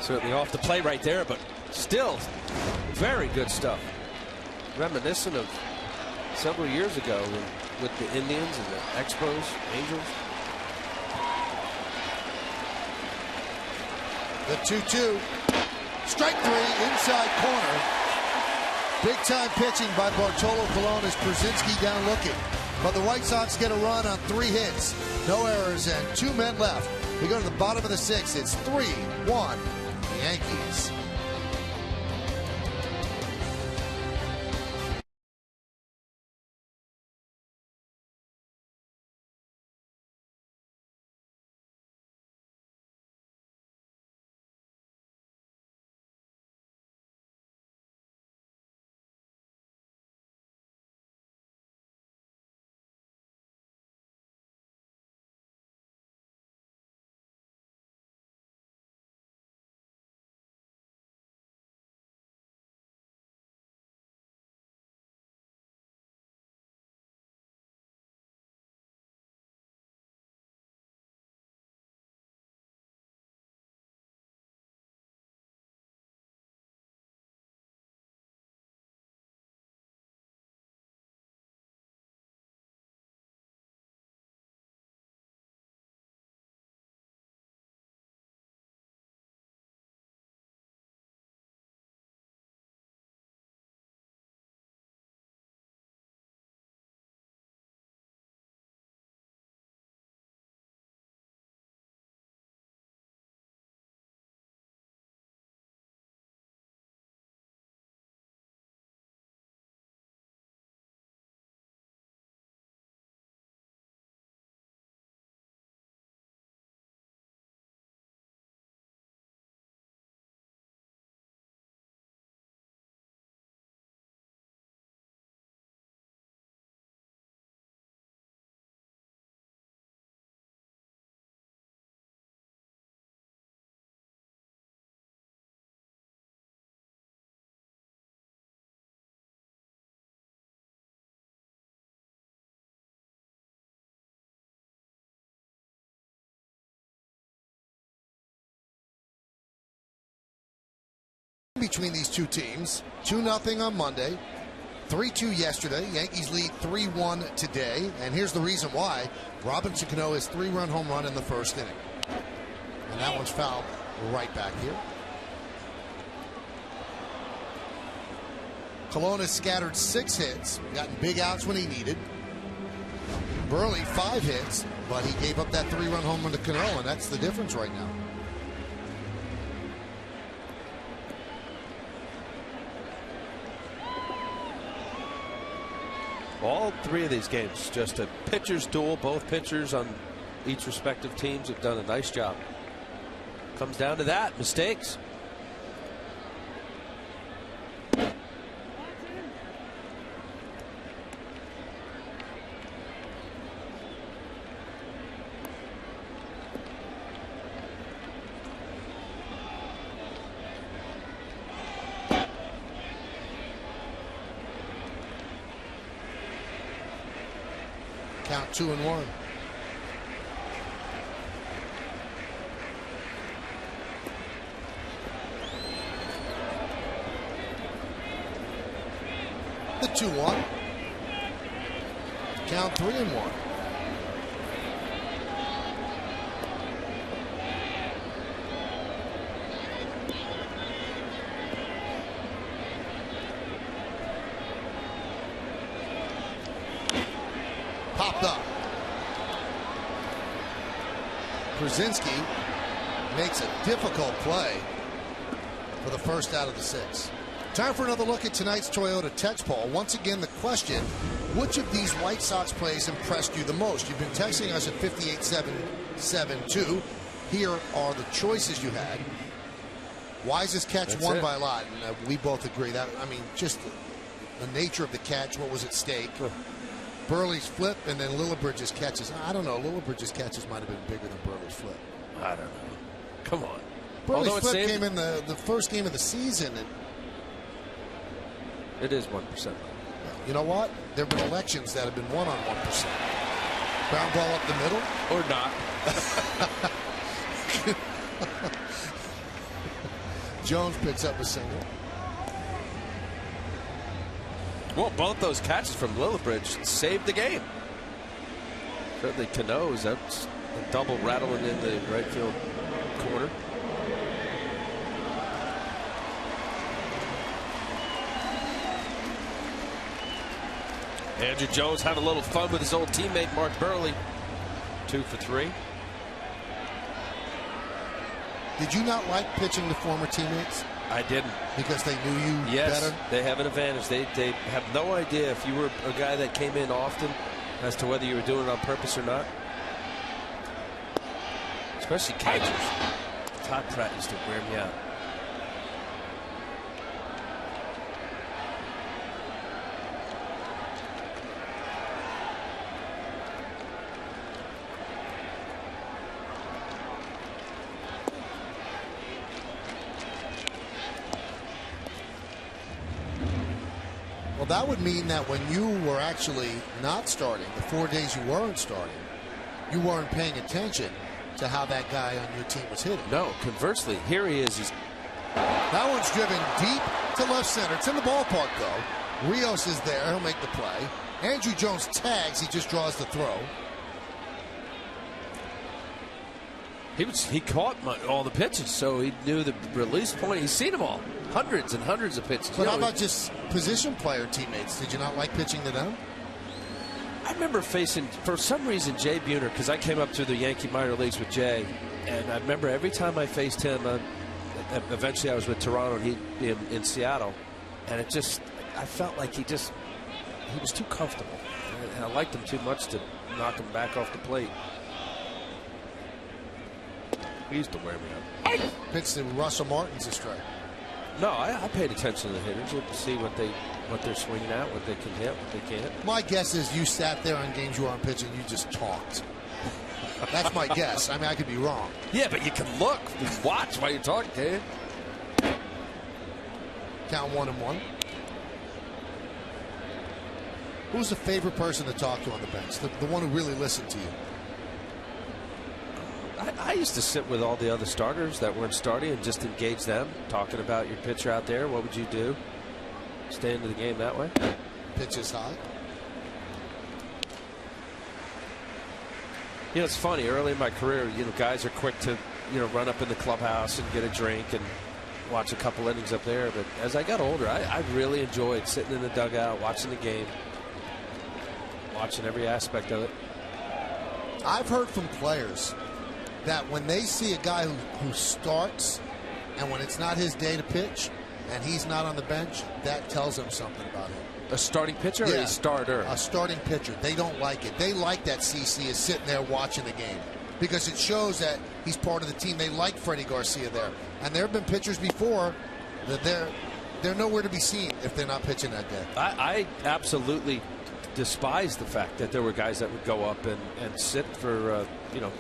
Certainly off the play right there, but still very good stuff. Reminiscent of several years ago with the Indians and the Expos, Angels. The 2-2. Strike three, inside corner. Big time pitching by Bartolo Colon as Przinsky down looking. But the White Sox get a run on 3 hits. No errors and 2 men left. We go to the bottom of the 6th. It's 3-1 Yankees. Between these two teams, 2-0 on Monday, 3-2 yesterday. Yankees lead 3-1 today, and here's the reason why. Robinson Cano his 3-run home run in the first inning, and that one's fouled right back here. Colon has scattered 6 hits, gotten big outs when he needed. Burley, 5 hits, but he gave up that 3-run home run to Cano, and that's the difference right now. All 3 of these games, just a pitcher's duel. Both pitchers on each respective teams have done a nice job. Comes down to that, mistakes. Count 2-1. The 2-1. Count 3-1. Popped up. Krasinski makes a difficult play for the first out of the 6. Time for another look at tonight's Toyota text poll. Once again, the question, which of these White Sox plays impressed you the most? You've been texting us at 58772. Here are the choices you had. Wise's catch won by a lot, and we both agree. That, I mean, just the nature of the catch, what was at stake. Burley's flip, and then Lillibridge's catches. I don't know. Lillibridge's catches might have been bigger than Burley's flip. I don't know. Come on. Burley's flip came in the first game of the season. And it is 1%. You know what? There have been elections that have been won on 1%. Ground ball up the middle? Or not. Jones picks up a single. Well, both those catches from Lillibridge saved the game. Certainly Cano's, that's a double rattling in the right field corner. Andrew Jones had a little fun with his old teammate Mark Burley. 2 for 3. Did you not like pitching to former teammates? I didn't. Because they knew you better? They have an advantage. They have no idea if you were a guy that came in often as to whether you were doing it on purpose or not. Especially catchers. Todd Pratt used to wear me out. Well, that would mean that when you were actually not starting, the 4 days you weren't starting, you weren't paying attention to how that guy on your team was hitting. No, conversely, here he is. That one's driven deep to left center. It's in the ballpark, though. Rios is there. He'll make the play. Andrew Jones tags. He just draws the throw. He caught all the pitches, so he knew the release point. He's seen them all. Hundreds and hundreds of pitches. But how about just position player teammates? Did you not like pitching to them? I remember facing, for some reason, Jay Buhner, because I came up through the Yankee minor leagues with Jay, and I remember every time I faced him, eventually I was with Toronto, and he'd be in Seattle, and I felt like he was too comfortable, and I liked him too much to knock him back off the plate. He used to wear me out. Pitched to Russell Martin's a strike. No, I paid attention to the hitters. You have to see what they're swinging at, what they can hit, what they can't. My guess is you sat there on games you weren't pitching, you just talked. That's my guess. I mean, I could be wrong. Yeah, but you can look and watch while you're talking, can you? Count 1-1. Who's the favorite person to talk to on the bench? The one who really listened to you? I used to sit with all the other starters that weren't starting and just engage them, talking about your pitcher out there. What would you do? Stay into the game that way? Pitch is high. You know, it's funny. Early in my career, guys are quick to, run up in the clubhouse and get a drink and watch a couple innings up there. But as I got older, I really enjoyed sitting in the dugout, watching the game, watching every aspect of it. I've heard from players that when they see a guy who starts, and when it's not his day to pitch, and he's not on the bench, that tells them something about him. A starting pitcher or a starter? A starting pitcher. They don't like it. They like that CC is sitting there watching the game because it shows that he's part of the team. They like Freddie Garcia there. And there have been pitchers before that they're nowhere to be seen if they're not pitching that day. I absolutely despise the fact that there were guys that would go up and sit for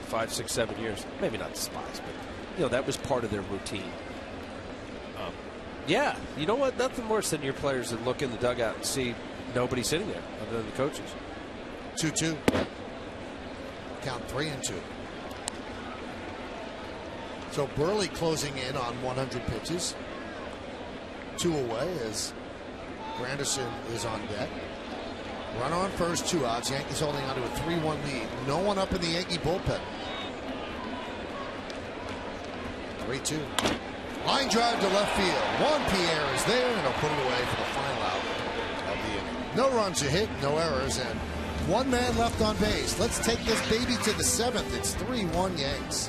5, 6, 7 years. Maybe not despise, but that was part of their routine. Yeah, you know what? Nothing worse than your players that look in the dugout and see nobody sitting there other than the coaches. 2-2. Count 3-2. So Burley closing in on 100 pitches. 2 away as Granderson is on deck. Run on first, 2 outs. Yankees holding on to a 3-1 lead. No one up in the Yankee bullpen. 3-2. Line drive to left field. Juan Pierre is there, and he'll put it away for the final out of the inning. No runs a hit, no errors, and 1 man left on base. Let's take this baby to the 7th. It's 3-1 Yanks.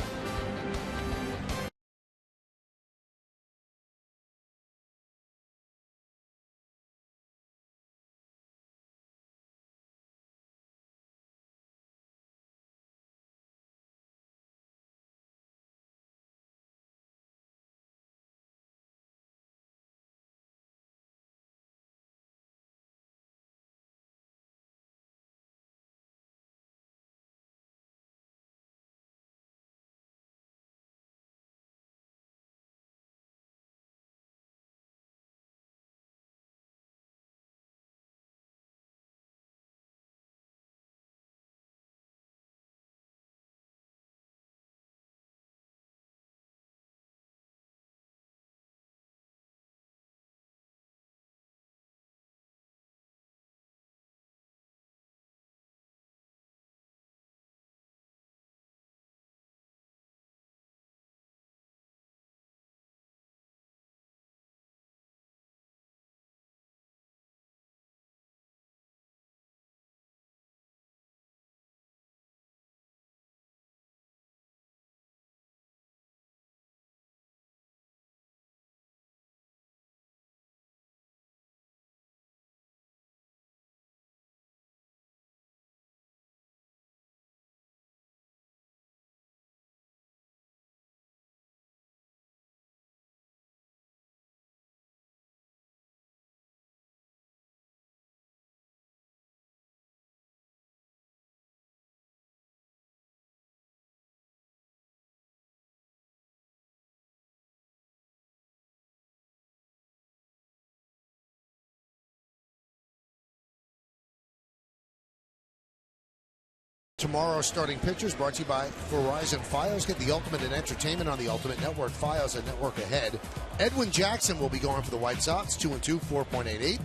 Tomorrow's starting pitchers brought to you by Verizon Fios. Get the ultimate in entertainment on the Ultimate Network. Fios and Network Ahead. Edwin Jackson will be going for the White Sox, 2-2, 4.88.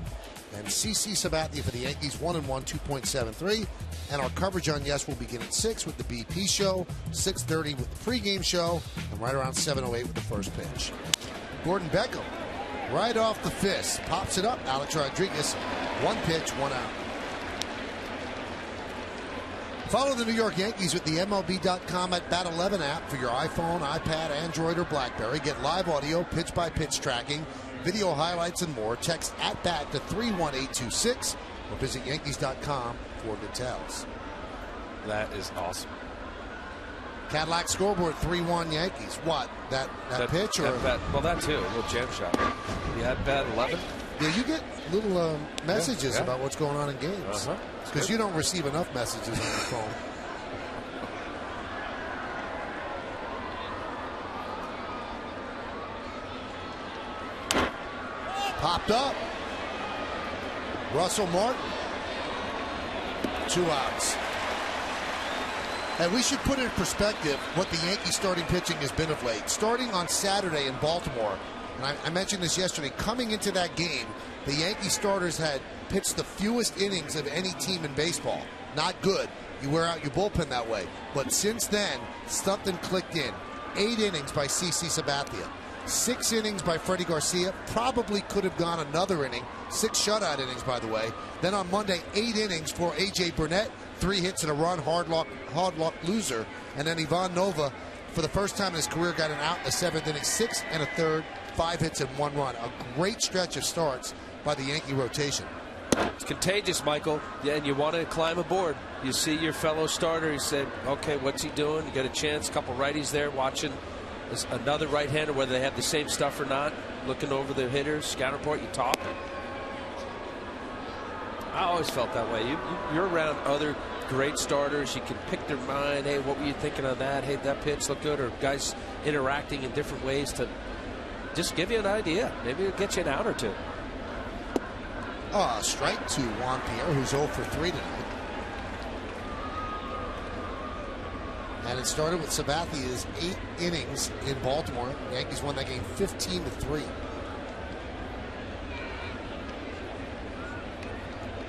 And CC Sabathia for the Yankees, 1-1, 2.73. And our coverage on Yes will begin at 6 with the BP show, 6:30 with the pregame show, and right around 7:08 with the first pitch. Gordon Beckham, right off the fist, pops it up. Alex Rodriguez, 1 pitch, 1 out. Follow the New York Yankees with the MLB.com at Bat 11 app for your iPhone, iPad, Android, or BlackBerry. Get live audio, pitch-by-pitch tracking, video highlights, and more. Text at BAT to 31826 or visit Yankees.com for details. That is awesome. Cadillac scoreboard, 3-1 Yankees. What? That pitch? Or well, that too. A little jam shot. You had Bat 11? Yeah, you get little messages about what's going on in games. Because you don't receive enough messages on your phone. Popped up. Russell Martin. 2 outs. And we should put in perspective what the Yankees starting pitching has been of late. Starting on Saturday in Baltimore, and I mentioned this yesterday, coming into that game, the Yankee starters had pitched the fewest innings of any team in baseball. Not good. You wear out your bullpen that way. But since then, something clicked in. 8 innings by CC Sabathia. 6 innings by Freddie Garcia. Probably could have gone another inning. 6 shutout innings, by the way. Then on Monday, 8 innings for A.J. Burnett. 3 hits and a run, hard luck loser. And then Ivan Nova, for the first time in his career, got an out in the 7th inning, 6 1/3, 5 hits and 1 run. A great stretch of starts by the Yankee rotation. It's contagious, Michael. Yeah, and you want to climb aboard. You see your fellow starter. He said, okay, what's he doing? You got a chance. A couple righties there watching another right-hander, whether they have the same stuff or not. Looking over the hitters, scout report, you talk. I always felt that way. You're around other great starters. You can pick their mind. Hey, what were you thinking of that? Hey, that pitch looked good. Or guys interacting in different ways to just give you an idea. Maybe it'll get you an out or two. Strike to Juan Pierre, who's 0 for 3 tonight. And it started with Sabathia's 8 innings in Baltimore. The Yankees won that game 15-3.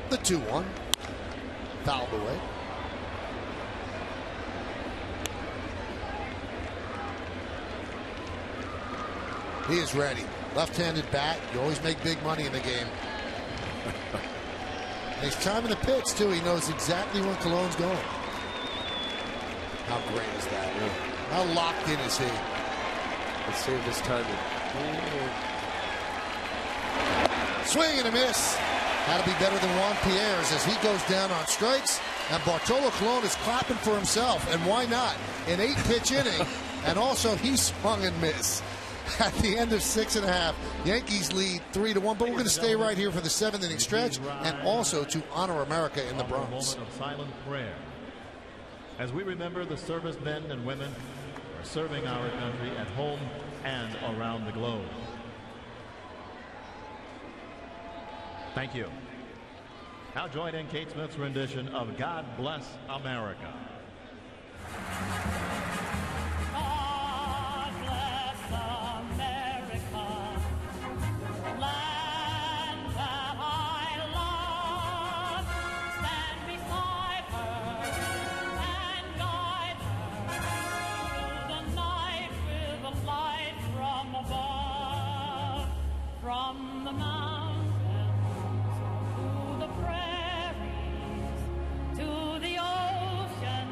The 2-1. Fouled away. He is ready. Left-handed bat. You always make big money in the game. And he's timing the pitch, too. He knows exactly when Cologne's going. How great is that? Yeah. How locked in is he? Let's see this timing. Swing and a miss. That'll be better than Juan Pierre's as he goes down on strikes. And Bartolo Colon is clapping for himself. And why not? An 8-pitch inning. And also he swung and missed. At the end of 6.5, Yankees lead 3-1. But we're going to stay right here for the 7th inning stretch and also to honor America in the Bronx. A moment of silent prayer as we remember the servicemen and women who are serving our country at home and around the globe. Thank you. Now join in Kate Smith's rendition of God Bless America. From the mountains to the prairies to the ocean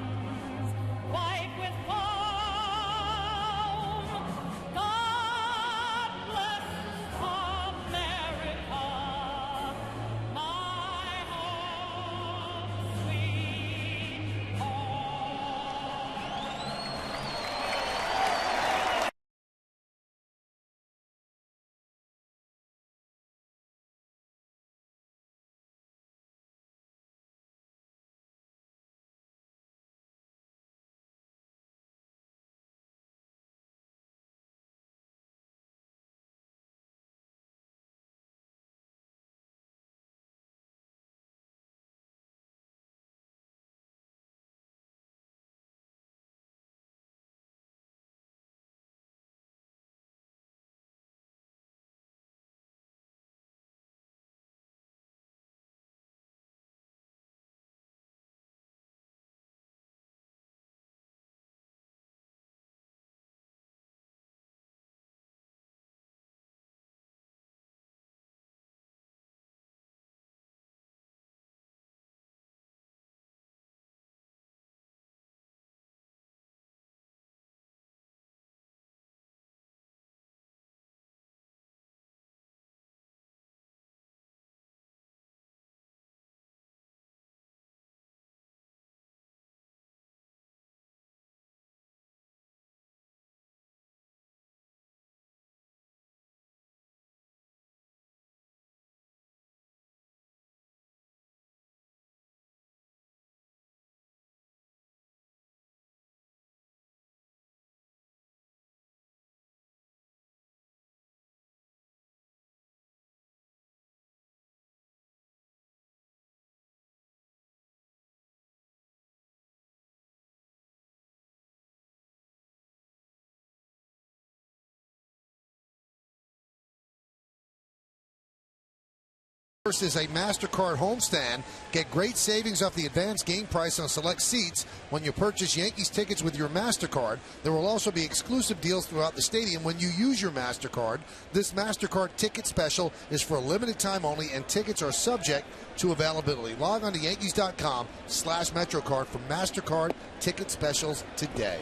First is a MasterCard homestand. Get great savings off the advanced game price on select seats when you purchase Yankees tickets with your MasterCard. There will also be exclusive deals throughout the stadium when you use your MasterCard. This MasterCard ticket special is for a limited time only, and tickets are subject to availability. Log on to Yankees.com/MetroCard for MasterCard ticket specials today.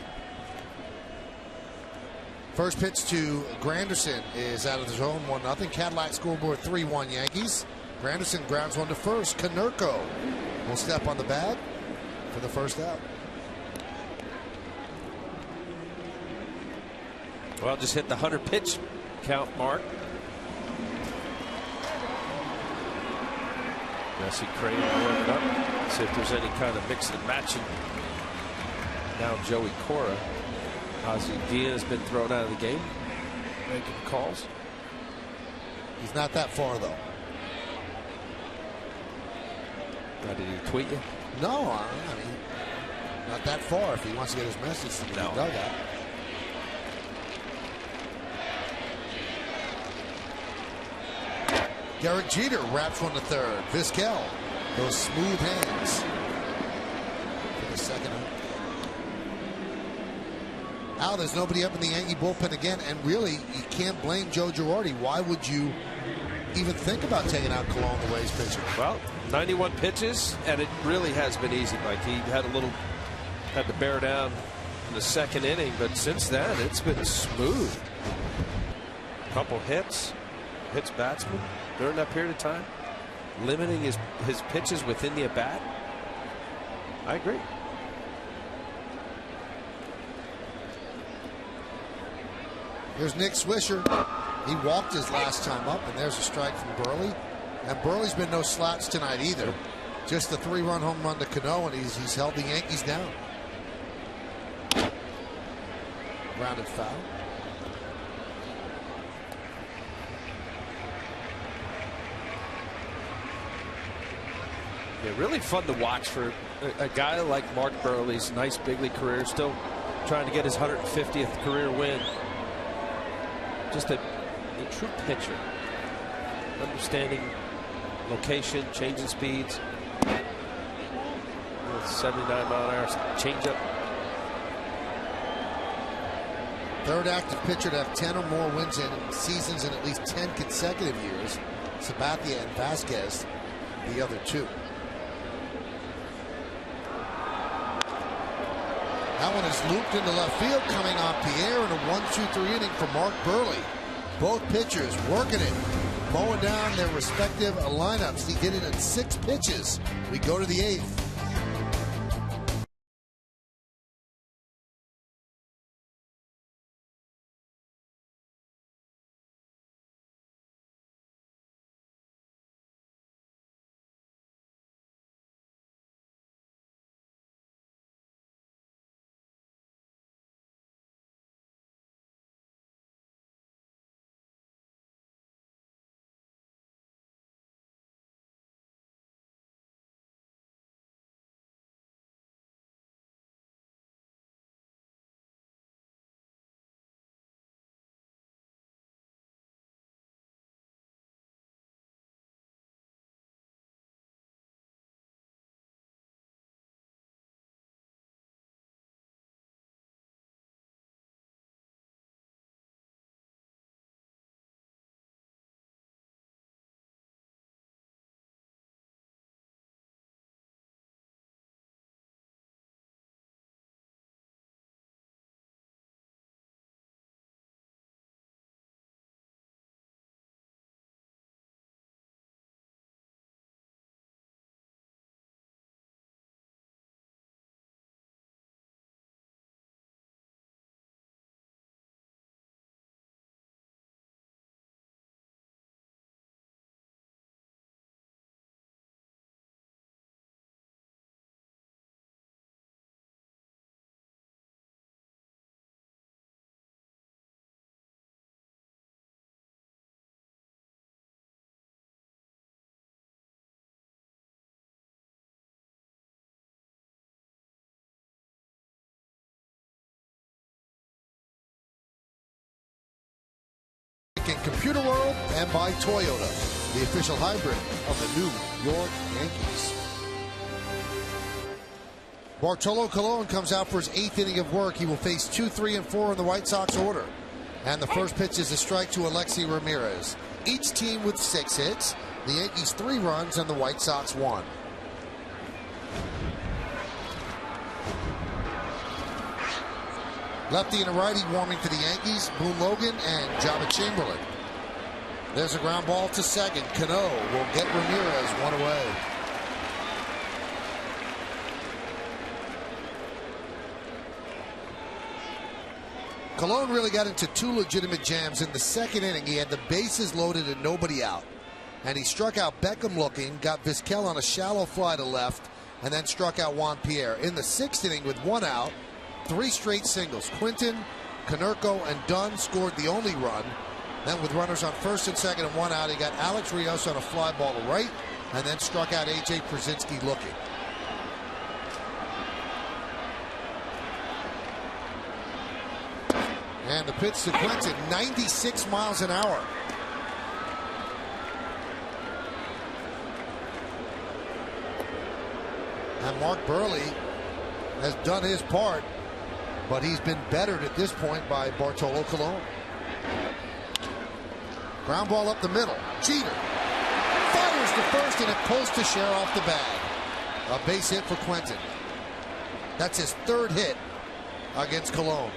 First pitch to Granderson is out of the zone, 1-0. Cadillac scoreboard 3-1 Yankees. Granderson grounds one to first. Konerko will step on the bag for the first out. Well, just hit the 100 pitch count mark. Jesse Craig warming up. See if there's any kind of mix and matching. Now Joey Cora. Ozzie Diaz has been thrown out of the game, making calls. He's not that far, though. Did he tweet you? No, I mean, not that far if he wants to get his message to the dugout. Derek Jeter wraps one to third. Vizquel, those smooth hands for the second out. Al, there's nobody up in the Yankee bullpen again, and really, you can't blame Joe Girardi. Why would you even think about taking out Colon the way he's pitching? Well, 91 pitches, and it really has been easy. Like, he had to bear down in the second inning, but since then, it's been smooth. A couple hits batsman during that period of time, limiting his pitches within the at-bat. I agree. Here's Nick Swisher. He walked his last time up, and there's a strike from Burley. And Burley's been no slouch tonight either. Just a 3-run home run to Cano, and he's held the Yankees down. Grounded foul. Yeah, really fun to watch for a guy like Mark Burley's nice big league career, still trying to get his 150th career win. Just a true pitcher, understanding location, changing speeds. 79-mile-an-hour changeup. Third active pitcher to have 10 or more wins in seasons in at least 10 consecutive years. Sabathia and Vasquez, the other two. That one is looped into left field, coming off Pierre in a 1-2-3 inning for Mark Burley. Both pitchers working it, mowing down their respective lineups. He did it in 6 pitches. We go to the 8th. In Computer World and by Toyota. the official hybrid of the New York Yankees. Bartolo Colon comes out for his 8th inning of work. He will face 2, 3, and 4 in the White Sox order. And the first pitch is a strike to Alexi Ramirez. Each team with 6 hits. The Yankees 3 runs and the White Sox 1. Lefty and a righty warming for the Yankees, Boone Logan and Jabba Chamberlain. There's a ground ball to second. Cano will get Ramirez 1 away. Colon really got into 2 legitimate jams in the second inning. He had the bases loaded and nobody out. And he struck out Beckham looking, got Vizquel on a shallow fly to left, and then struck out Juan Pierre. In the 6th inning with 1 out, 3 straight singles. Quinton, Konerko, and Dunn scored the only run. Then with runners on first and second and 1 out, he got Alex Rios on a fly ball to right, and then struck out A.J. Przinsky looking. And the pitch to Quinton, 96 miles an hour. And Mark Burley has done his part, but he's been bettered at this point by Bartolo Colon. Ground ball up the middle. Jeter fires to first, and it pulls Teixeira off the bag. A base hit for Quinton. That's his 3rd hit against Colon.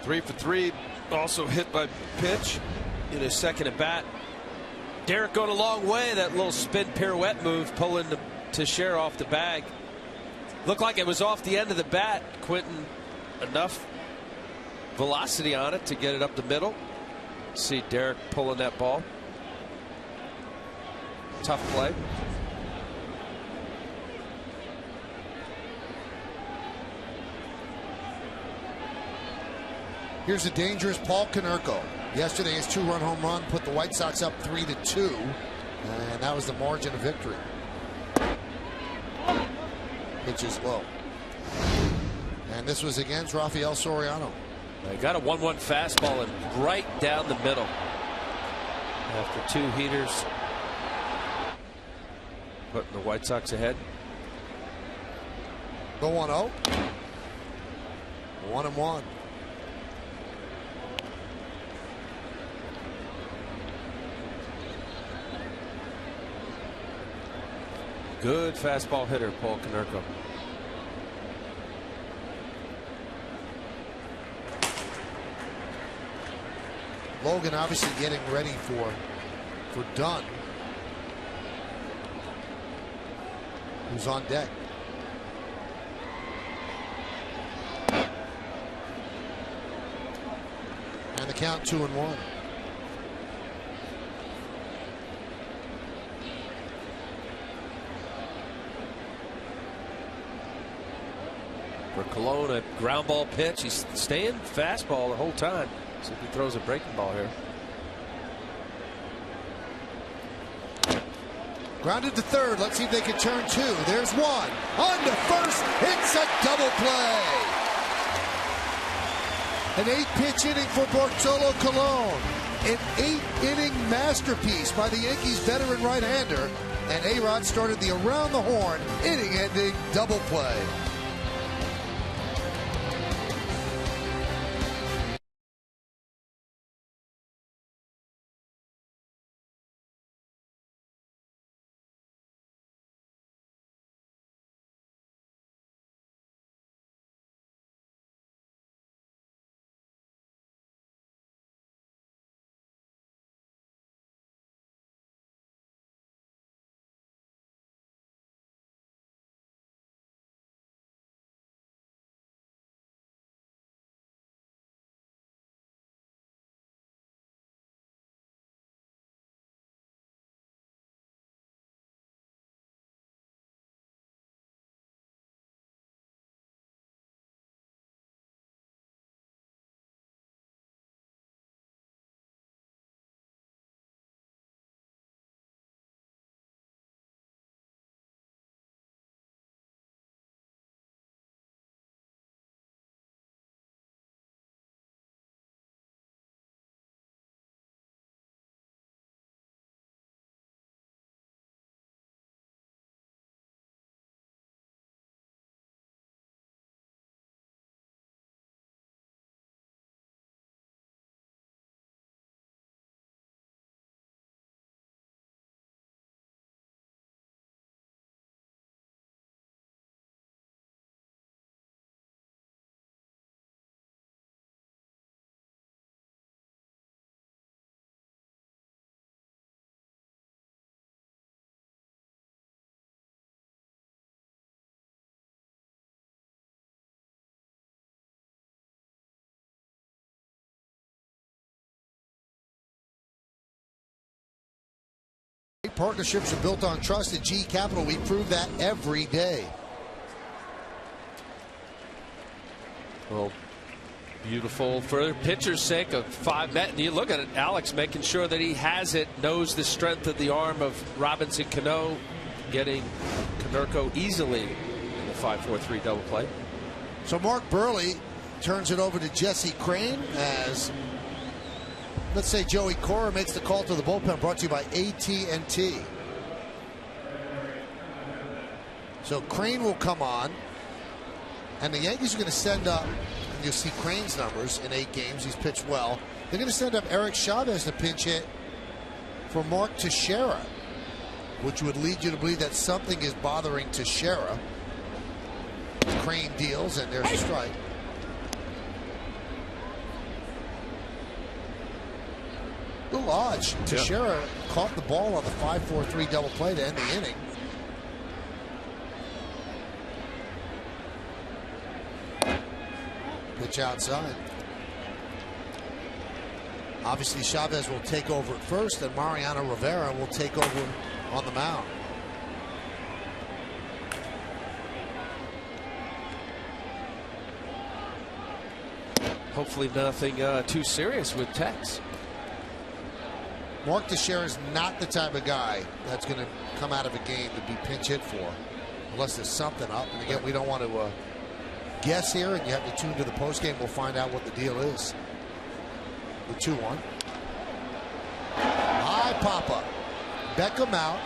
3 for 3, also hit by pitch in his 2nd at bat. Derek going a long way. That little spin pirouette move, pulling the Teixeira off the bag. Looked like it was off the end of the bat. Quinton, enough velocity on it to get it up the middle. See Derek pulling that ball. Tough play. Here's a dangerous Paul Konerko. Yesterday, his 2-run home run put the White Sox up 3-2, and that was the margin of victory. Pitch is low. And this was against Rafael Soriano. They got a 1-1 fastball and right down the middle. After 2 heaters, putting the White Sox ahead. The 1-0. 1-1. Good fastball hitter, Paul Konerko. Logan obviously getting ready for Dunn, who's on deck. And the count 2-1. For Colon, a ground ball pitch. He's staying fastball the whole time. See if he throws a breaking ball here. Grounded to third. Let's see if they can turn 2. There's 1. On to first. It's a double play. An 8-pitch inning for Bartolo Colon. An 8-inning masterpiece by the Yankees veteran right-hander. And A-Rod started the around-the-horn, inning-ending double play. partnerships are built on trust. At GE Capital, we prove that every day. Well, beautiful for pitcher's sake of 5 met. And you look at it, Alex making sure that he has it, knows the strength of the arm of Robinson Cano, getting Konerko easily in the 5-4-3 double play. So Mark Burley turns it over to Jesse Crane as, let's say, Joey Cora makes the call to the bullpen, brought to you by AT&T. So Crane will come on, and the Yankees are going to send up, and you'll see Crane's numbers in 8 games. He's pitched well. They're going to send up Eric Chavez to pinch hit for Mark Teixeira, which would lead you to believe that something is bothering Teixeira. Crane deals, and there's a strike. A little odd. Teixeira caught the ball on the 5-4-3 double play to end the inning. Pitch outside. Obviously, Chavez will take over at first, and Mariano Rivera will take over on the mound. Hopefully nothing too serious with Tex. Mark Teixeira is not the type of guy that's going to come out of a game to be pinch hit for, unless there's something up. And again, we don't want to guess here, and you have to tune to the postgame. We'll find out what the deal is. The 2-1. High pop-up. Beckham out.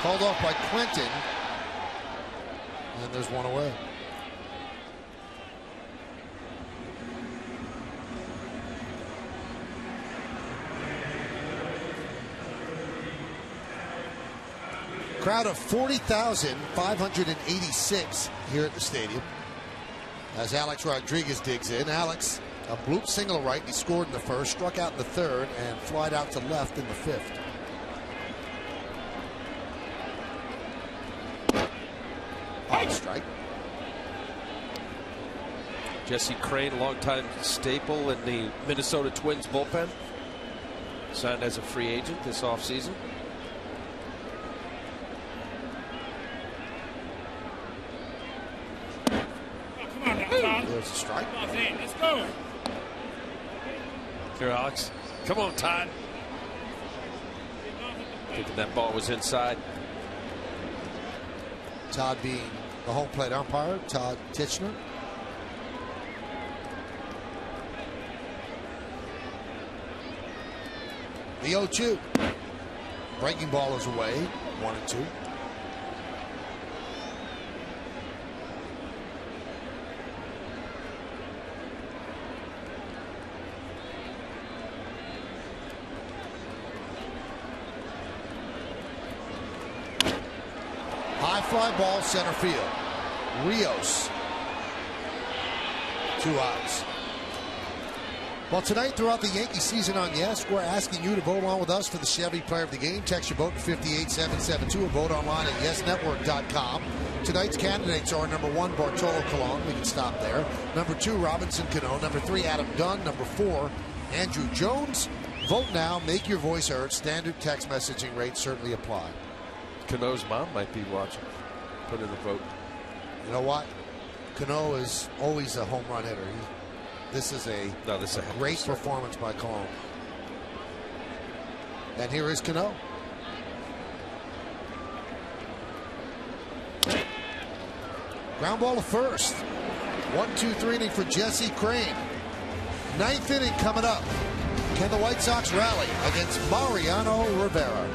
Called off by Quentin. And there's one away. Crowd of 40,586 here at the stadium as Alex Rodriguez digs in. Alex, a bloop single right. He scored in the first, struck out in the third, and flied out to left in the fifth. On strike. Jesse Crane, longtime staple in the Minnesota Twins bullpen, signed as a free agent this offseason. There's a strike. Let's go. Here, Alex. Come on, Todd. Thinking that ball was inside. Todd being the home plate umpire, Todd Titchener. The 0-2. Breaking ball is away. 1-2. High fly ball, center field. Rios. 2 outs. Well, tonight throughout the Yankee season on Yes, we're asking you to vote along with us for the Chevy Player of the Game. Text your vote to 58772 or vote online at yesnetwork.com. Tonight's candidates are number 1, Bartolo Colon. We can stop there. Number 2, Robinson Cano. Number 3, Adam Dunn. Number 4, Andrew Jones. Vote now. Make your voice heard. Standard text messaging rates certainly apply. Cano's mom might be watching. Put in a vote. You know what? Cano is always a home run hitter. This is a great performance by Colon. And here is Cano. Ground ball to first. 1-2-3 inning for Jesse Crane. 9th inning coming up. Can the White Sox rally against Mariano Rivera?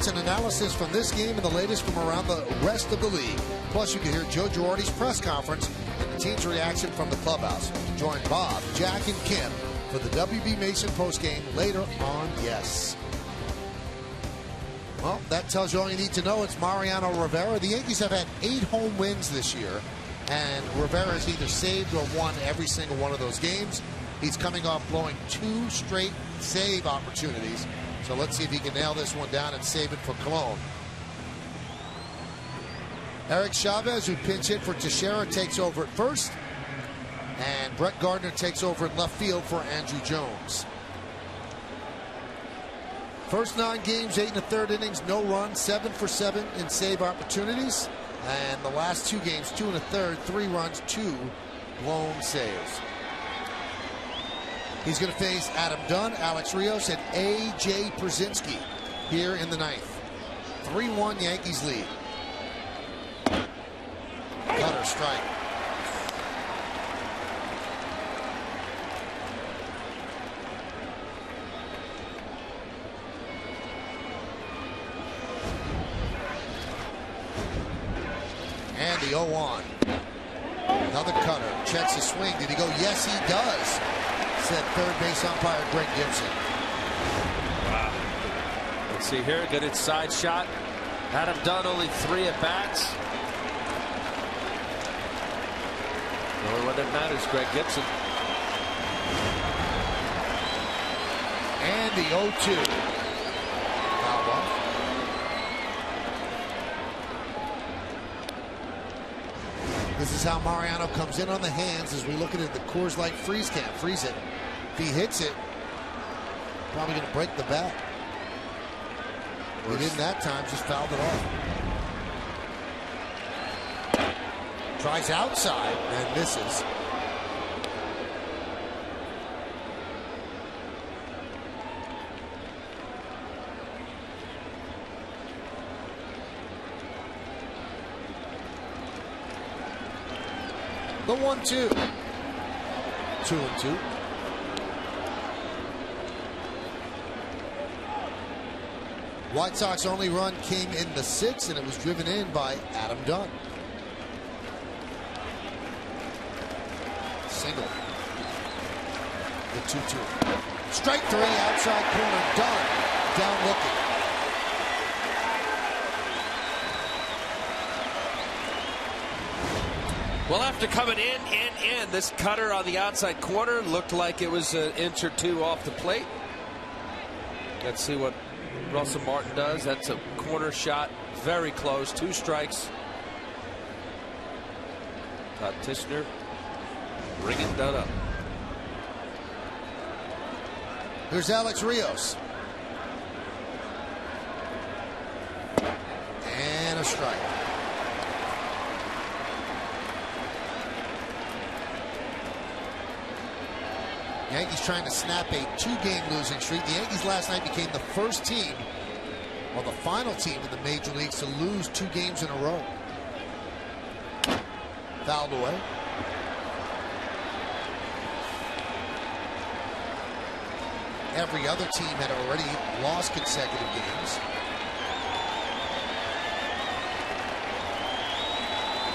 An analysis from this game and the latest from around the rest of the league. Plus, you can hear Joe Girardi's press conference and the team's reaction from the clubhouse. Join Bob, Jack, and Kim for the WB Mason postgame later on Yes. Well, that tells you all you need to know. It's Mariano Rivera. The Yankees have had 8 home wins this year, and Rivera has either saved or won every single one of those games. He's coming off blowing 2 straight save opportunities. So let's see if he can nail this one down and save it for Cologne. Eric Chavez, who pinch hit for Teixeira, takes over at first. And Brett Gardner takes over in left field for Andrew Jones. First 9 games, 8 1/3 innings, no runs, 7 for 7 in save opportunities. And the last 2 games, 2 1/3, 3 runs, 2 blown saves. He's going to face Adam Dunn, Alex Rios, and A.J. Przinsky here in the 9th. 3-1 Yankees lead. Cutter strike. And the 0-1. Another cutter. Checks the swing. Did he go? Yes, he does. Said third base umpire Greg Gibson. Wow. Let's see here. Good inside shot. Adam Dunn only 3 at bats. The only one that matters, Greg Gibson. And the 0-2. Foul ball. This is how Mariano comes in on the hands as we look at it. The Coors Light freeze cam. Freeze it. If he hits it, probably going to break the bat. He didn't that time, just fouled it off. Tries outside and misses. The 1-2. 2-2. White Sox only run came in the 6th, and it was driven in by Adam Dunn. Single. The 2-2. Strike 3, outside corner, Dunn. Down looking. Well, after coming in, this cutter on the outside corner looked like it was an inch or 2 off the plate. Let's see what Russell Martin does. That's a corner shot, very close, 2 strikes. Todd Tishner bringing Dunn up. Here's Alex Rios. And a strike. Yankees trying to snap a 2-game losing streak. The Yankees last night became the first team, or the final team in the major leagues to lose 2 games in a row. Fouled away. Every other team had already lost consecutive games.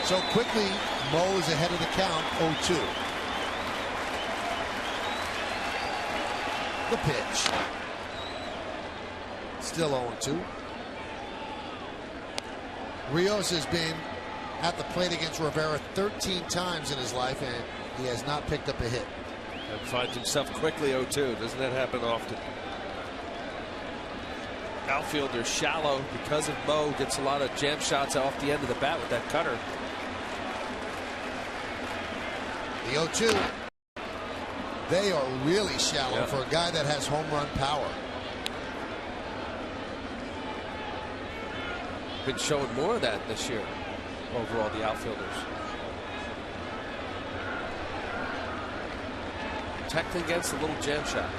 So quickly, Mo is ahead of the count, 0-2. The pitch. Still 0-2. Rios has been at the plate against Rivera 13 times in his life, and he has not picked up a hit. And finds himself quickly 0-2. Doesn't that happen often? Outfielder shallow because of Mo. Gets a lot of jam shots off the end of the bat with that cutter. The 0-2. They are really shallow for a guy that has home run power. Been showing more of that this year. Overall, the outfielders. Protecting against a little jam shot.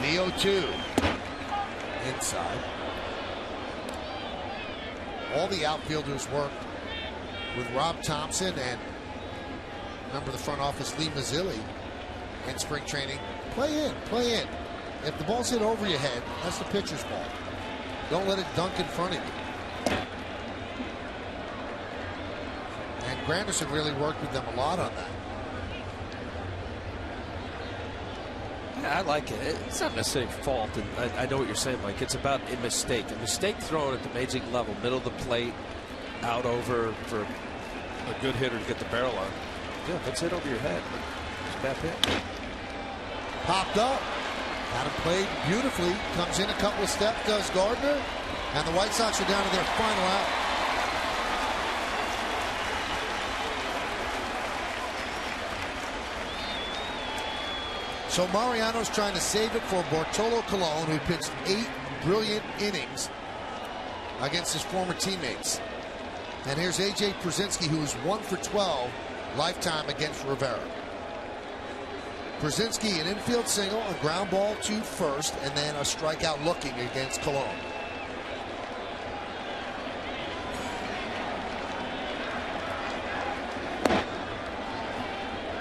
The 0-2. Inside. All the outfielders worked with Rob Thompson and member of the front office Lee Mazzilli in spring training. Play in, play in. If the ball's hit over your head, that's the pitcher's ball. Don't let it dunk in front of you. And Granderson really worked with them a lot on that. Yeah, I like it. It's not necessarily fault, and I know what you're saying, Mike. It's about a mistake. A mistake thrown at the major league level, middle of the plate, out over for a good hitter to get the barrel on. Yeah, if it's hit over your head, it's a bad hit. Popped up. Got him played beautifully. Comes in a couple of steps, does Gardner. And the White Sox are down to their final out. So Mariano's trying to save it for Bartolo Colon, who pitched 8 brilliant innings against his former teammates. And here's A.J. Przinsky, who is 1 for 12 lifetime against Rivera. Przinsky, an infield single, a ground ball to first, and then a strikeout looking against Colon.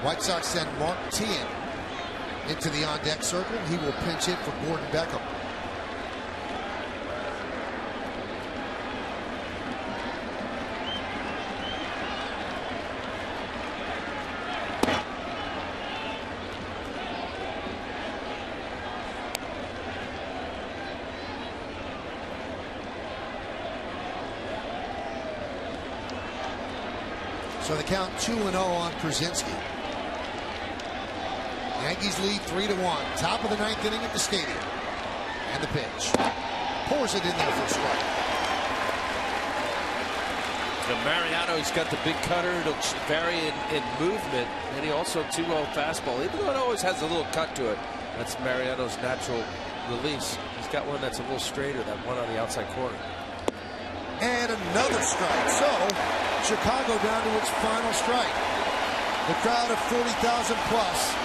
White Sox send Mark Tien into the on-deck circle. He will pinch hit for Gordon Beckham. So the count 2-0 on Przinsky. Yankees lead 3-1. Top of the 9th inning at the stadium. And the pitch. Pours it in there for a strike. The Mariano's got the big cutter. It'll vary in movement. And he also 2-0 fastball. Even though it always has a little cut to it. That's Mariano's natural release. He's got one that's a little straighter. That one on the outside corner. And another strike. So Chicago down to its final strike. The crowd of 40,000 plus.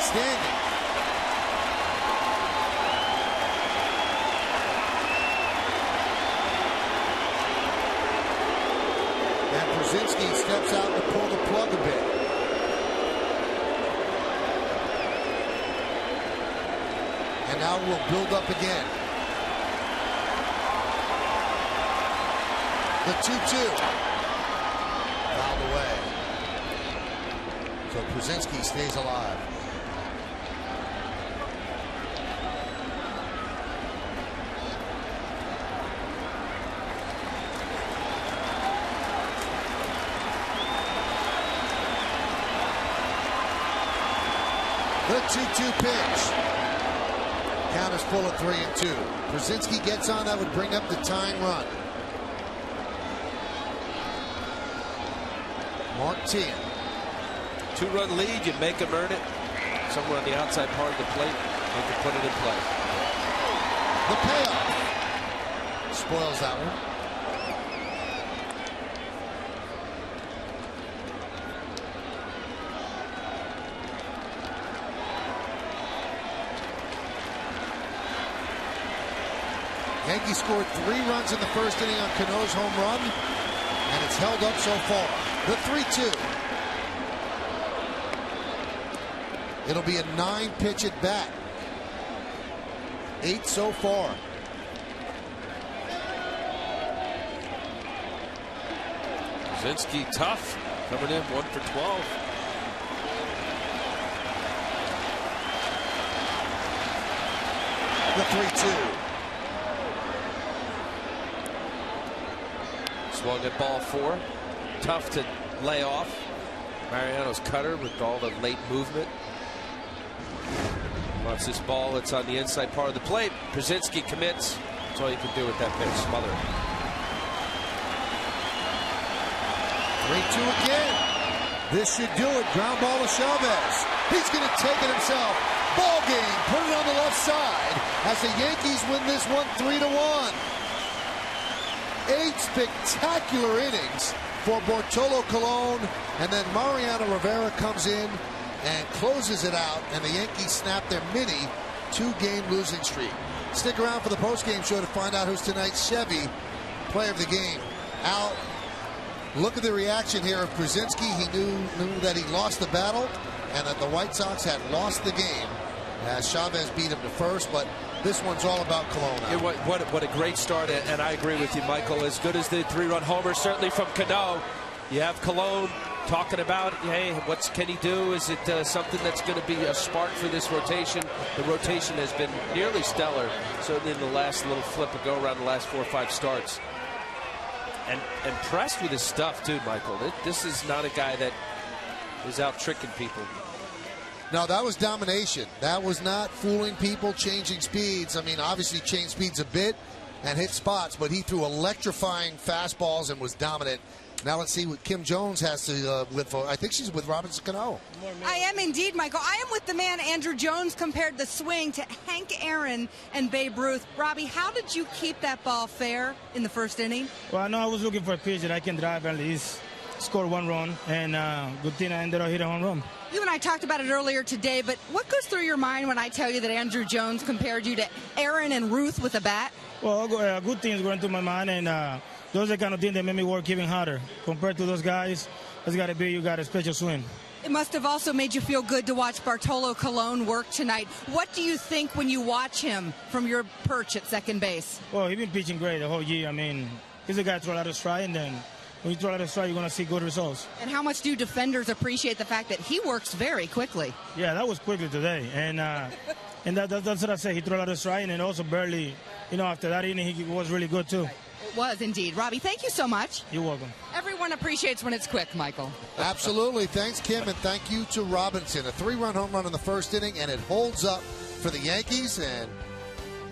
Standing. And Przinsky steps out to pull the plug a bit. And now we'll build up again. The 2-2. Fouled away. So Przinsky stays alive. The 2-2 pitch. Count is full at 3-2. Przinsky gets on. That would bring up the tying run. Mark Tien. 2-run lead. You make them earn it. Somewhere on the outside part of the plate. You can put it in play. The payoff. Spoils that one. Yankees scored 3 runs in the first inning on Cano's home run, and it's held up so far. The 3-2. It'll be a 9-pitch at bat. 8 so far. Przinsky tough, coming in 1 for 12. The 3-2. Swung at ball 4. Tough to lay off. Mariano's cutter with all the late movement. Wants this ball that's on the inside part of the plate. Przinsky commits. That's all you can do with that pitch. Smother it. 3-2 again. This should do it. Ground ball to Chavez. He's going to take it himself. Ball game. Put it on the left side as the Yankees win this one 3-1. 8 spectacular innings for Bartolo Colon, and then Mariano Rivera comes in and closes it out, and the Yankees snap their mini 2-game losing streak. Stick around for the postgame show to find out who's tonight's Chevy player of the game. Al, look at the reaction here of Krasinski. He knew that he lost the battle and that the White Sox had lost the game as Chavez beat him to first, but this one's all about Colon. What a great start, and I agree with you, Michael. As good as the 3-run homer, certainly from Cano. You have Colon talking about, hey, what can he do? Is it something that's going to be a spark for this rotation? The rotation has been nearly stellar, certainly in the last little flip of go around the last 4 or 5 starts. And impressed with his stuff, too, Michael. This is not a guy that is out tricking people. No, that was domination. That was not fooling people, changing speeds. I mean, obviously changed speeds a bit and hit spots, but he threw electrifying fastballs and was dominant. Now let's see what Kim Jones has to live for. I think she's with Robinson Cano. I am indeed, Michael. I am with the man, Andrew Jones, compared the swing to Hank Aaron and Babe Ruth. Robbie, how did you keep that ball fair in the first inning? Well, I know I was looking for a pitch that I can drive at least, score 1 run, and good thing I ended up hitting a home run. You and I talked about it earlier today, but what goes through your mind when I tell you that Andrew Jones compared you to Aaron and Ruth with a bat? Well, good things going through my mind, and those are the kind of things that make me work even harder. Compared to those guys, it's got to be you got a special swing. It must have also made you feel good to watch Bartolo Colon work tonight. What do you think when you watch him from your perch at second base? Well, he's been pitching great the whole year. I mean, he's a guy to throw out a strike, and then when you throw out a strike, you're going to see good results. And how much do defenders appreciate the fact that he works very quickly? Yeah, that was quickly today. And that's what I say. He threw out a strike, and then also barely, after that inning, he was really good, too. It was indeed. Robbie, thank you so much. You're welcome. Everyone appreciates when it's quick, Michael. Absolutely. Thanks, Kim, and thank you to Robinson. A 3-run home run in the first inning, and it holds up for the Yankees, and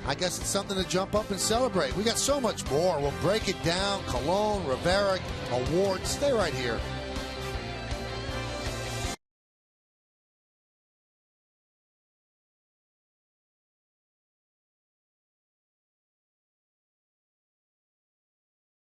I guess it's something to jump up and celebrate. We got so much more. We'll break it down. Colon, Rivera, awards. Stay right here.